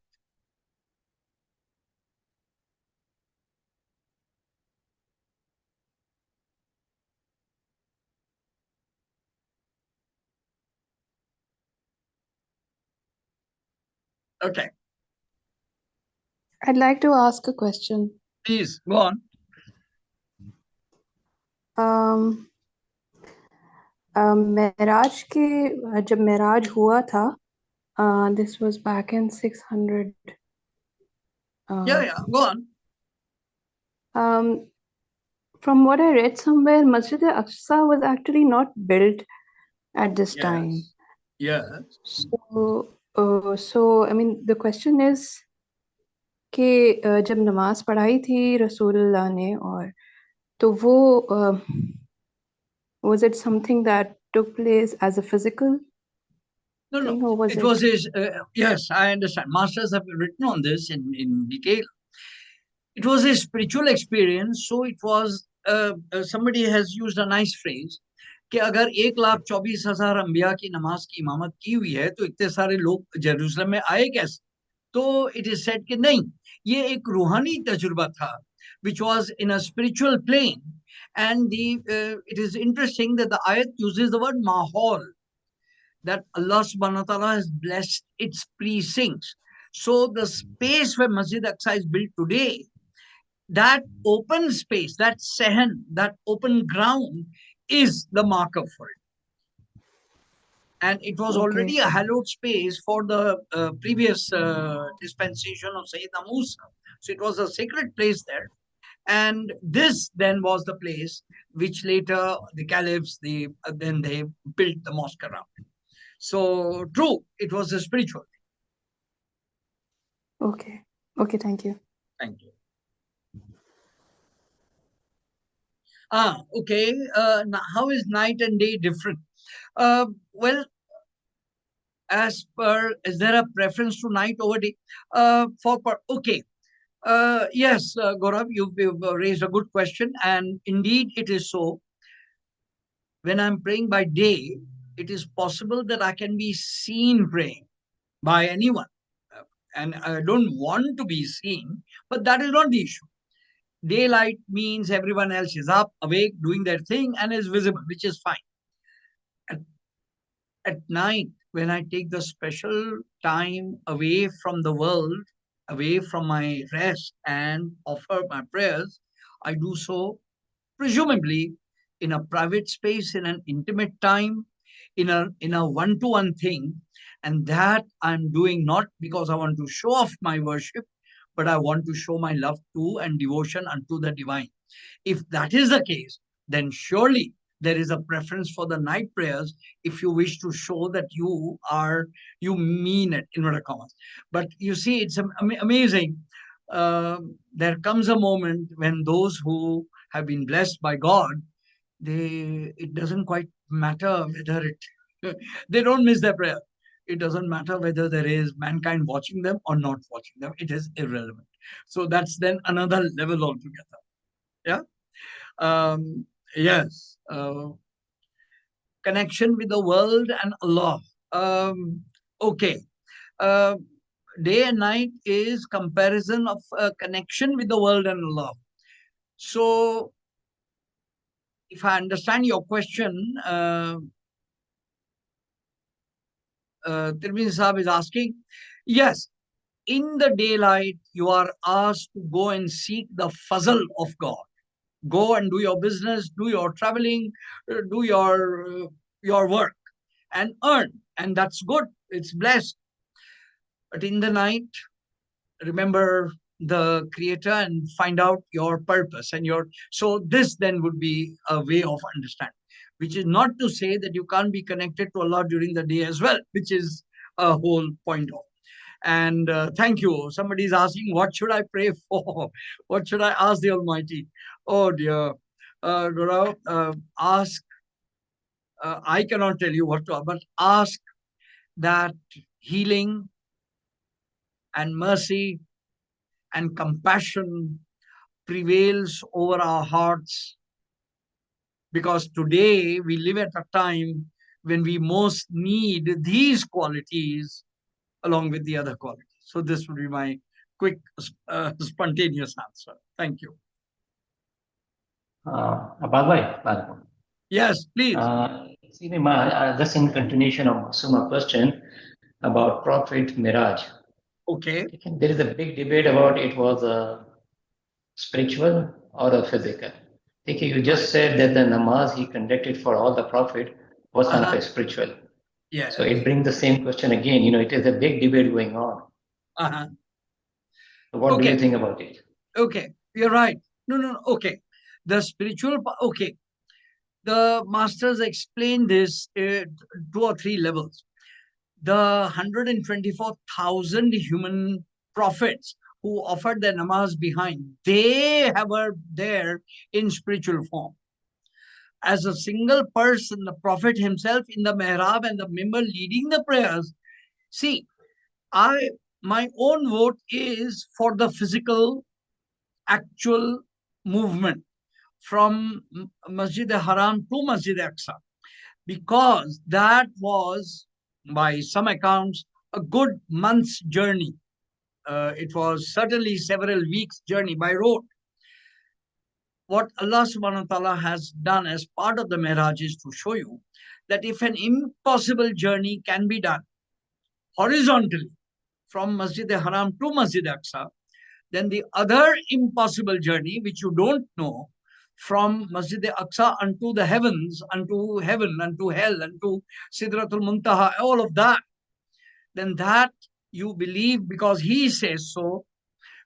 Okay, I'd like to ask a question. please go on. Meraj के जब मेराज हुआ था, this was back in 600. Yeah, go on. From what I read somewhere, Masjid al-Aqsa was actually not built at this time. Yes. So I mean, the question is कि जब नमाज पढ़ाई थी रसूलुल्लाह ने, और तो वो was it something that took place as a physical thing, or was it was his, yes, I understand. Masters have written on this in detail. It was a spiritual experience, so it was, somebody has used a nice phrase, कि अगर 1,24,000 अंबिया की नमाज की इमामत की हुई है तो इतने सारे लोग जेरूसलम में आए कैसे? तो इट इज सेड कि नहीं, ये एक रूहानी तजुर्बा था, which was in a spiritual plane. And it is interesting that the ayat uses the word mahol, that Allah subhanahu wa ta'ala has blessed its precincts. So the space where Masjid Aqsa is built today, that open space, that sehen, that open ground is the marker for it. And it was Okay. already a hallowed space for the previous dispensation of Sayyidina Musa. So it was a sacred place there. And this then was the place which later the caliphs, then they built the mosque around. So true, it was a spiritual. Okay. Okay, thank you. Thank you. Okay. How is night and day different? Well, is there a preference to night over day? Okay. Yes, Gaurav, you've raised a good question, and indeed it is so. When I'm praying by day, it is possible that I can be seen praying by anyone. And I don't want to be seen, but that is not the issue. Daylight means everyone else is up, awake, doing their thing, and is visible, which is fine. At, at night, when I take the special time away from the world, away from my rest, and offer my prayers, I do so presumably in a private space, in an intimate time, in a one-to-one thing. And that I'm doing not because I want to show off my worship, but I want to show my love to and devotion unto the divine. If that is the case, then surely there is a preference for the night prayers if you wish to show that you mean it, inverted commas. But you see, it's amazing. There comes a moment when those who have been blessed by God, it doesn't quite matter whether they don't miss their prayer. It doesn't matter whether there is mankind watching them or not watching them. It is irrelevant. So that's then another level altogether. Yeah. Yes. Connection with the world and Allah. Okay. Uh, Day and night is comparison of connection with the world and Allah. So, if I understand your question, Tirmidhi Sahib is asking, yes, in the daylight, you are asked to go and seek the fazl of God. Go and do your business, do your traveling, do your work and earn. And that's good. It's blessed. But in the night, remember the creator and find out your purpose and your so this then would be a way of understanding, which is not to say that you can't be connected to Allah during the day as well, which is a whole point of. And thank you. Somebody is asking, what should I pray for? What should I ask the Almighty? Oh dear. Gaurav, ask. I cannot tell you what to, but ask that healing and mercy and compassion prevails over our hearts, because today we live at a time when we most need these qualities along with the other qualities. So this would be my quick, spontaneous answer. Thank you. Abbas bhai, Yes, please. see, just in continuation of Suma question about Prophet Miraj. Okay. There is a big debate about it was a spiritual or a physical. You just said that the namaz he conducted for all the Prophet was kind of a spiritual. Yes. So it brings the same question again. It is a big debate going on. Uh-huh. So what do you think about it? Okay, you're right. No. Okay. The spiritual, okay. The masters explain this 2 or 3 levels. The 124,000 human prophets who offered their namaz behind, they were there in spiritual form. As a single person, the Prophet himself in the mihrab and the mimbar leading the prayers. See, my own vote is for the physical, actual movement from Masjid al-Haram to Masjid al-Aqsa, because that was, by some accounts, a good month's journey. It was certainly several weeks' journey by road. What Allah subhanahu wa ta'ala has done as part of the Mi'raj is to show you that if an impossible journey can be done horizontally from Masjid al-Haram to Masjid al-Aqsa, then the other impossible journey, which you don't know, from Masjid al-Aqsa unto the heavens, unto heaven, unto hell, unto Sidratul Muntaha, all of that, then that you believe because he says so,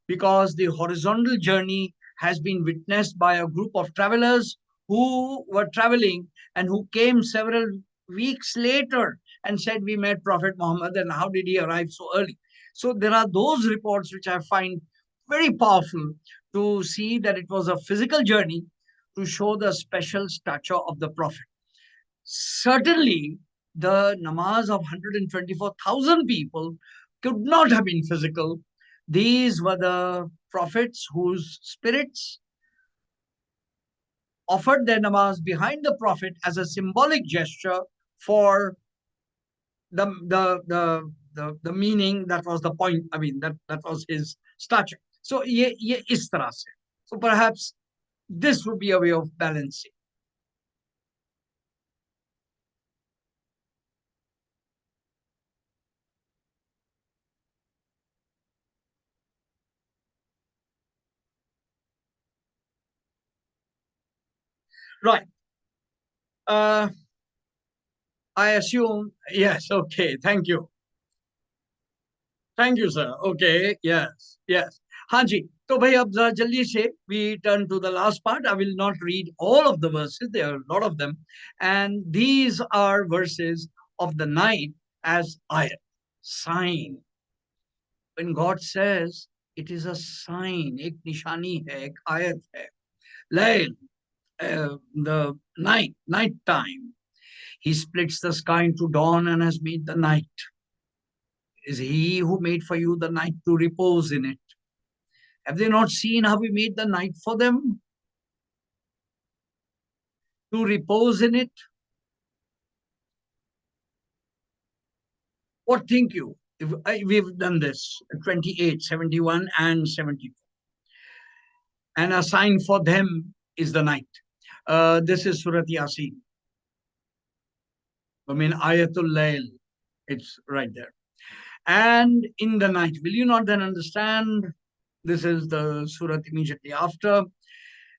because the horizontal journey has been witnessed by a group of travelers who were traveling and who came several weeks later and said, we met Prophet Muhammad, and how did he arrive so early? So there are those reports which I find very powerful to see that it was a physical journey to show the special stature of the Prophet. Certainly, the namaz of 124,000 people could not have been physical. These were the prophets whose spirits offered their namaz behind the Prophet as a symbolic gesture for the meaning that was the point. I mean, that was his stature. So, ye is tarah se. So perhaps this would be a way of balancing. Right. Uh, I assume, yes, okay, thank you. Thank you, sir. Okay, yes, yes. हाँ जी, तो भाई अब जरा जल्दी से we turn to the last part. I will not read all of the verses. There are a lot of them. And these are verses of the night as ayat, sign. When God says it is a sign, एक निशानी है, एक ayat है. Layl, the night time. He splits the sky into dawn and has made the night. Is he who made for you the night to repose in it? Have they not seen how we made the night for them? To repose in it? What think you? If we've done this 28, 71, and 72. And a sign for them is the night. This is Surat Yasin. I mean, Ayatul Layl. It's right there. And in the night, will you not then understand? This is the Surat immediately after.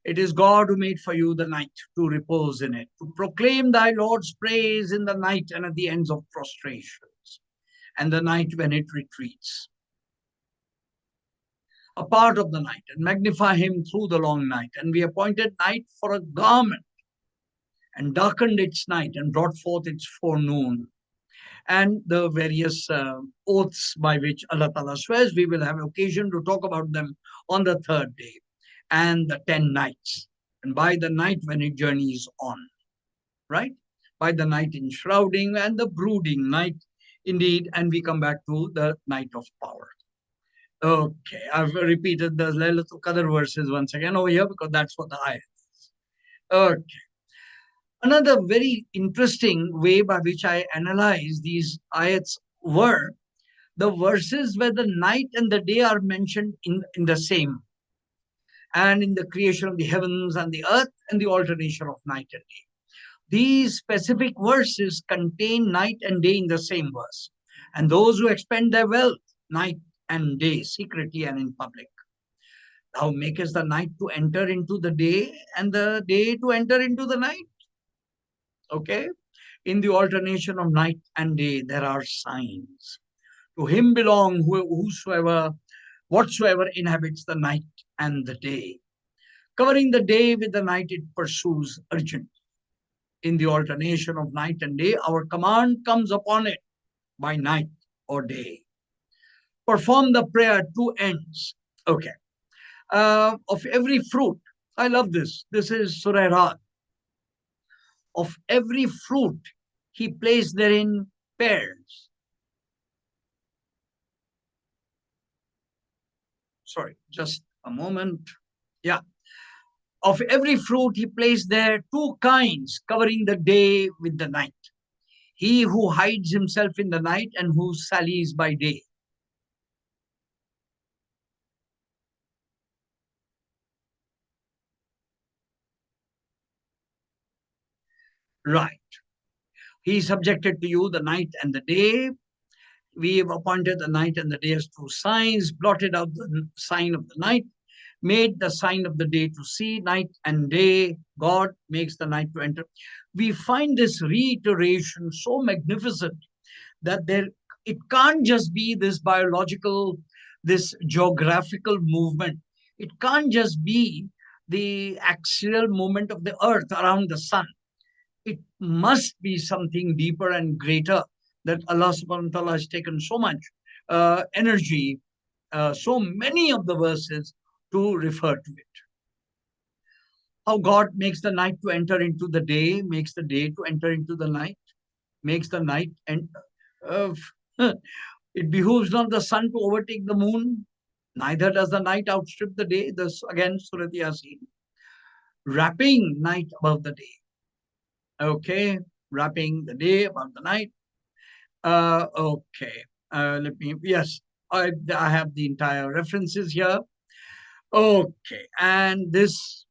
It is God who made for you the night to repose in it, to proclaim thy Lord's praise in the night and at the ends of prostrations, and the night when it retreats. A part of the night, and magnify him through the long night. And we appointed night for a garment, and darkened its night, and brought forth its forenoon. And the various oaths by which Allah Ta'ala swears, we will have occasion to talk about them on the third day. And the 10 nights, and by the night when it journeys on, right? By the night in shrouding and the brooding night, indeed, and we come back to the night of power. Okay, I've repeated the Laylatul Qadr verses once again over here because that's what the ayat is. Okay. Another very interesting way by which I analyze these ayats were the verses where the night and the day are mentioned in the same, and in the creation of the heavens and the earth and the alternation of night and day. These specific verses contain night and day in the same verse. And those who expend their wealth, night and day, secretly and in public. Thou makest the night to enter into the day and the day to enter into the night. Okay? In the alternation of night and day, there are signs. To him belong whatsoever inhabits the night and the day. Covering the day with the night, it pursues urgently. In the alternation of night and day, our command comes upon it by night or day. Perform the prayer, two ends. Okay. Of every fruit, I love this. This is Surah Ra'd. Of every fruit, he placed therein pairs. Sorry, just a moment. Yeah. Of every fruit, he placed there two kinds, covering the day with the night. He who hides himself in the night and who sallies by day. Right. He subjected to you the night and the day. We have appointed the night and the day as two signs, blotted out the sign of the night, made the sign of the day to see, night and day. God makes the night to enter. We find this reiteration so magnificent that it can't just be this biological, this geographical movement. It can't just be the axial movement of the earth around the sun. It must be something deeper and greater, that Allah subhanahu wa ta'ala has taken so much energy, so many of the verses to refer to it. How God makes the night to enter into the day, makes the day to enter into the night, makes the night and it behooves not the sun to overtake the moon, neither does the night outstrip the day. This again, Surat Yasin. Wrapping night above the day. Okay, wrapping the day above the night. Okay, let me, yes, I have the entire references here. Okay, and this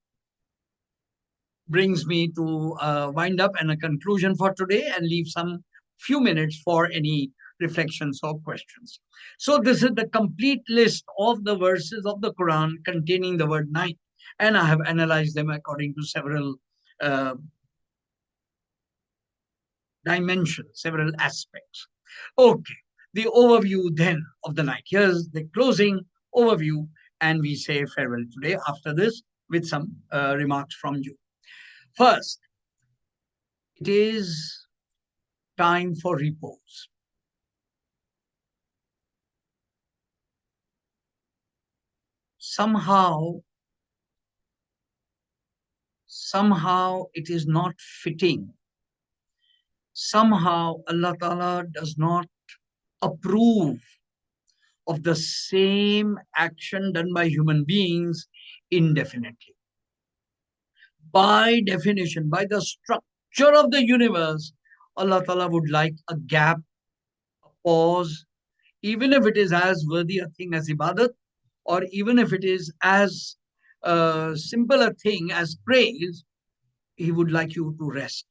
brings me to wind up and a conclusion for today and leave some few minutes for any reflections or questions. So this is the complete list of the verses of the Quran containing the word night, and I have analyzed them according to several dimensions, several aspects. Okay, the overview then of the night. Here's the closing overview, and we say farewell today after this with some remarks from you. First, it is time for repose. Somehow it is not fitting. Somehow Allah Ta'ala does not approve of the same action done by human beings indefinitely. By definition, by the structure of the universe, Allah Ta'ala would like a gap, a pause, even if it is as worthy a thing as ibadat, or even if it is as simple a thing as praise, He would like you to rest.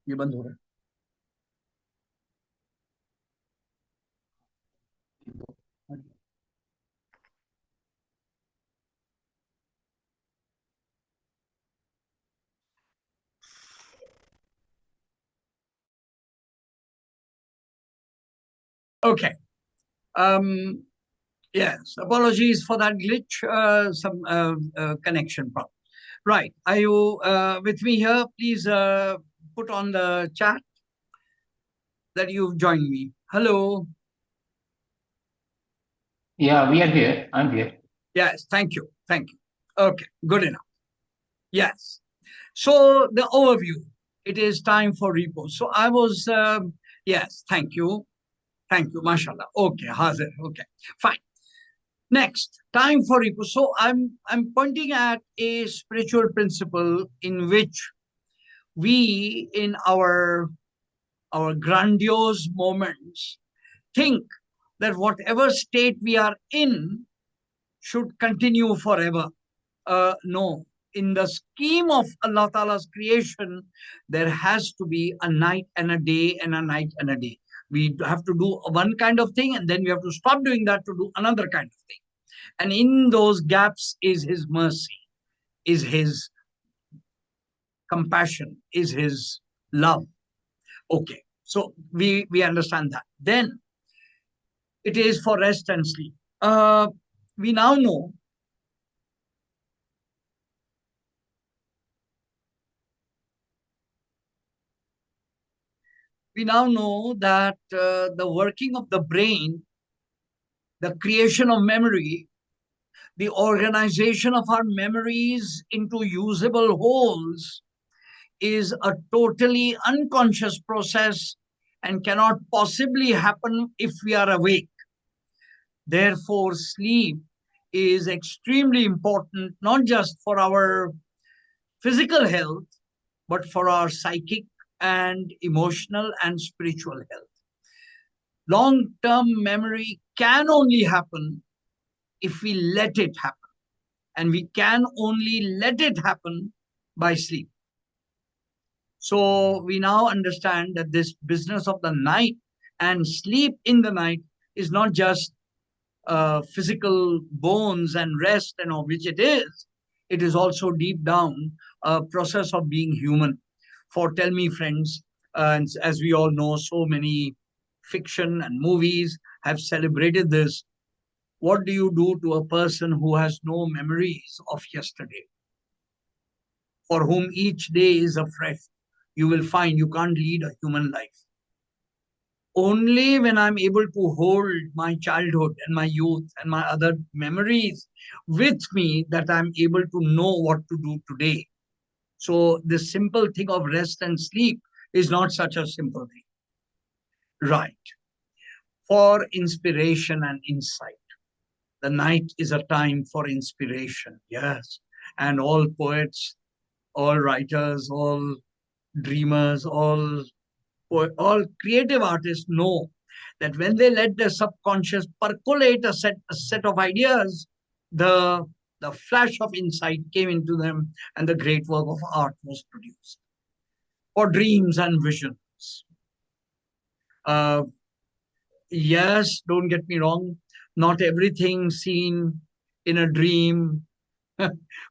ये बंद हो रहा है. Okay. Yes, apologies for that glitch, some connection problem. Right, are you with me here? Please put on the chat that you've joined me. Hello. Yeah, we are here. I'm here. Yes, thank you. Thank you. Okay, good enough. Yes. So the overview, it is time for repose. So I was, yes, thank you. Thank you, mashallah. Okay, hazir. Okay, fine. Next, time for repose. So I'm pointing at a spiritual principle in which we, in our grandiose moments, think that whatever state we are in should continue forever. No, in the scheme of Allah Ta'ala's creation, there has to be a night and a day and a night and a day. We have to do one kind of thing and then we have to stop doing that to do another kind of thing. And in those gaps is His mercy, is His compassion, is His love. Okay, so we understand that. Then it is for rest and sleep. We now know that the working of the brain, the creation of memory, the organization of our memories into usable wholes is a totally unconscious process and cannot possibly happen if we are awake. Therefore, sleep is extremely important, not just for our physical health, but for our psychic and emotional and spiritual health. Long-term memory can only happen if we let it happen. And we can only let it happen by sleep. So we now understand that this business of the night and sleep in the night is not just physical bones and rest and all, which it is also deep down a process of being human. For tell me, friends, and as we all know, so many fiction and movies have celebrated this. What do you do to a person who has no memories of yesterday, for whom each day is afresh? You will find you can't lead a human life. Only when I'm able to hold my childhood and my youth and my other memories with me that I'm able to know what to do today. So the simple thing of rest and sleep is not such a simple thing. Right. For inspiration and insight. The night is a time for inspiration, yes. And all poets, all writers, all dreamers, all creative artists know that when they let their subconscious percolate a set of ideas, the flash of insight came into them and the great work of art was produced. For dreams and visions. Uh, yes, don't get me wrong, not everything seen in a dream.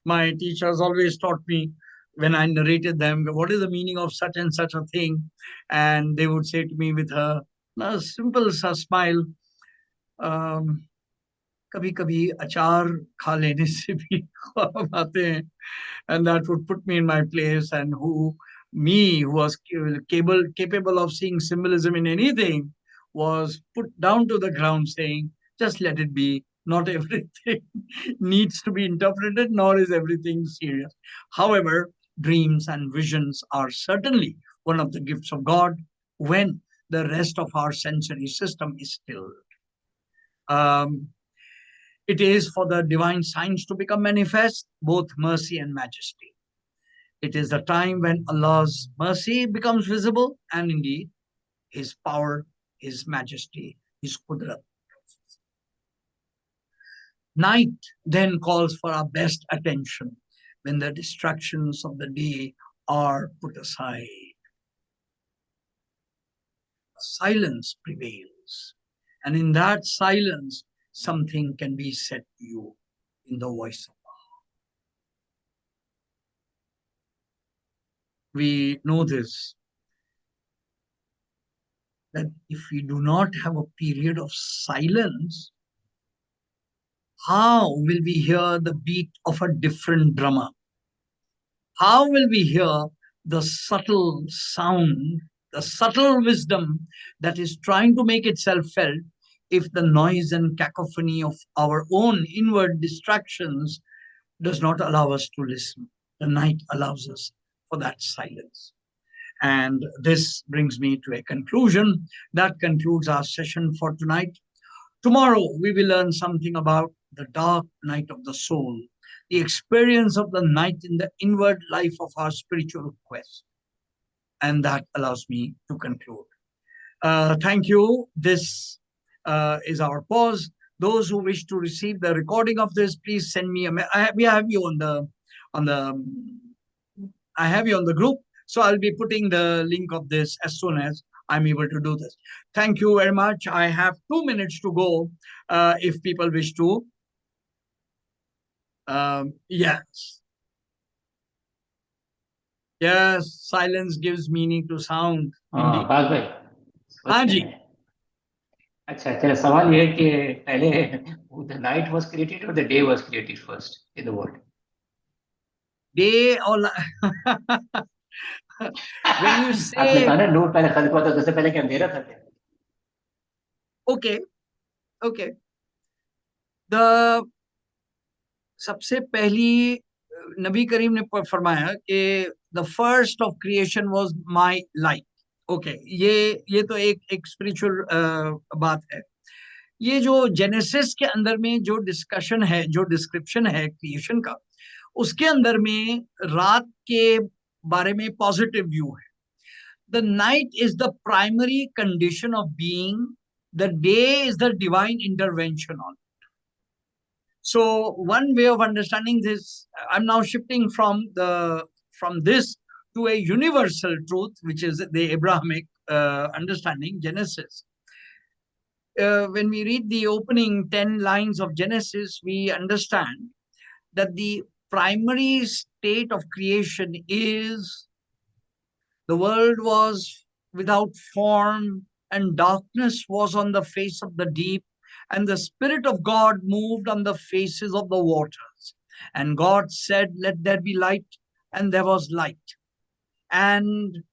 My teachers always taught me when I narrated them, what is the meaning of such and such a thing? And they would say to me with a simple smile, um, कभी कभी अचार खा लेने से भी ख्वाब आते हैं. And that would put me in my place, and who was capable of seeing symbolism in anything, was put down to the ground saying, just let it be. Not everything needs to be interpreted, nor is everything serious. However, dreams and visions are certainly one of the gifts of God when the rest of our sensory system is stilled. It is for the divine signs to become manifest, both mercy and majesty. It is the time when Allah's mercy becomes visible, and indeed His power, His majesty, His qudrat. Night then calls for our best attention when the distractions of the day are put aside. Silence prevails, and in that silence, something can be said to you in the voice of Allah. We know this, that if we do not have a period of silence, how will we hear the beat of a different drummer? How will we hear the subtle sound, the subtle wisdom that is trying to make itself felt if the noise and cacophony of our own inward distractions does not allow us to listen? The night allows us for that silence. And this brings me to a conclusion. That concludes our session for tonight. Tomorrow, we will learn something about the dark night of the soul, the experience of the night in the inward life of our spiritual quest. And that allows me to conclude. Thank you. This is our pause. Those who wish to receive the recording of this, please send me we have you on the I have you on the group. So I'll be putting the link of this as soon as I'm able to do this. Thank you very much. I have 2 minutes to go if people wish to. Yes. Yes, silence gives meaning to sound. हाँ बाग भाई हाँ जी. अच्छा चलो सवाल ये है कि पहले the night was created or the day was created first in the world? Day or when you आपने say कहा ना नूर पहले खल्क हुआ था, उससे पहले क्या अंधेरा था क्या? okay, the सबसे पहली नबी करीम ने फरमाया कि the first of creation was my light. Okay, ये तो एक स्पिरिचुअल बात है. ये जो जेनेसिस के अंदर में जो डिस्कशन है, जो डिस्क्रिप्शन है क्रिएशन का, उसके अंदर में रात के बारे में पॉजिटिव व्यू है. The night is the primary condition of being. The day is the divine intervention on it. So one way of understanding this, I'm now shifting from this to a universal truth, which is the Abrahamic understanding, Genesis. When we read the opening 10 lines of Genesis, we understand that the primary state of creation is the world was without form, and darkness was on the face of the deep, and the Spirit of God moved on the faces of the waters. And God said, "Let there be light," and there was light. And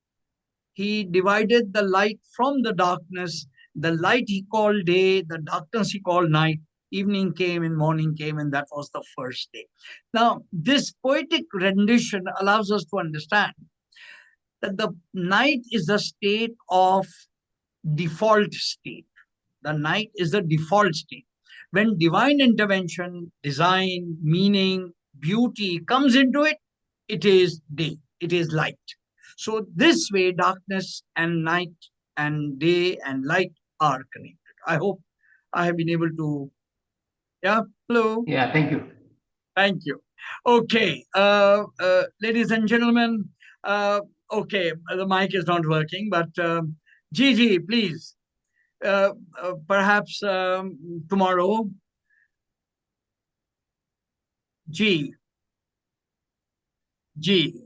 He divided the light from the darkness. The light He called day, the darkness He called night. Evening came and morning came, and that was the first day. Now, this poetic rendition allows us to understand that the night is the state of default state. The night is the default state. When divine intervention, design, meaning, beauty comes into it, it is day, it is light. So, this way, darkness and night and day and light are connected. I hope I have been able to. Yeah, hello. Yeah, thank you. Thank you. Okay, ladies and gentlemen, okay, the mic is not working, but Gigi, please, perhaps tomorrow, G, G.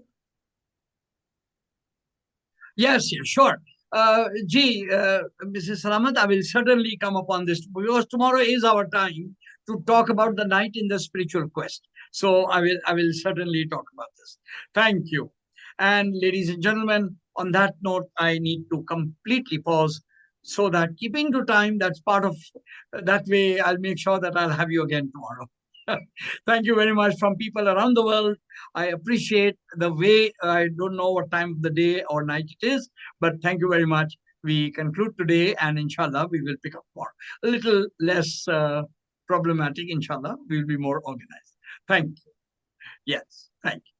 Yes, yes, sure. Mrs. Salamat, I will certainly come upon this because tomorrow is our time to talk about the night in the spiritual quest. So I will certainly talk about this. Thank you. And ladies and gentlemen, on that note, I need to completely pause so that keeping to time, that's part of that way. I'll make sure that I'll have you again tomorrow. Thank you very much from people around the world. I appreciate the way. I don't know what time of the day or night it is, but thank you very much. We conclude today, and inshallah, we will pick up more. A little less problematic, inshallah. We'll be more organized. Thank you. Yes, thank you.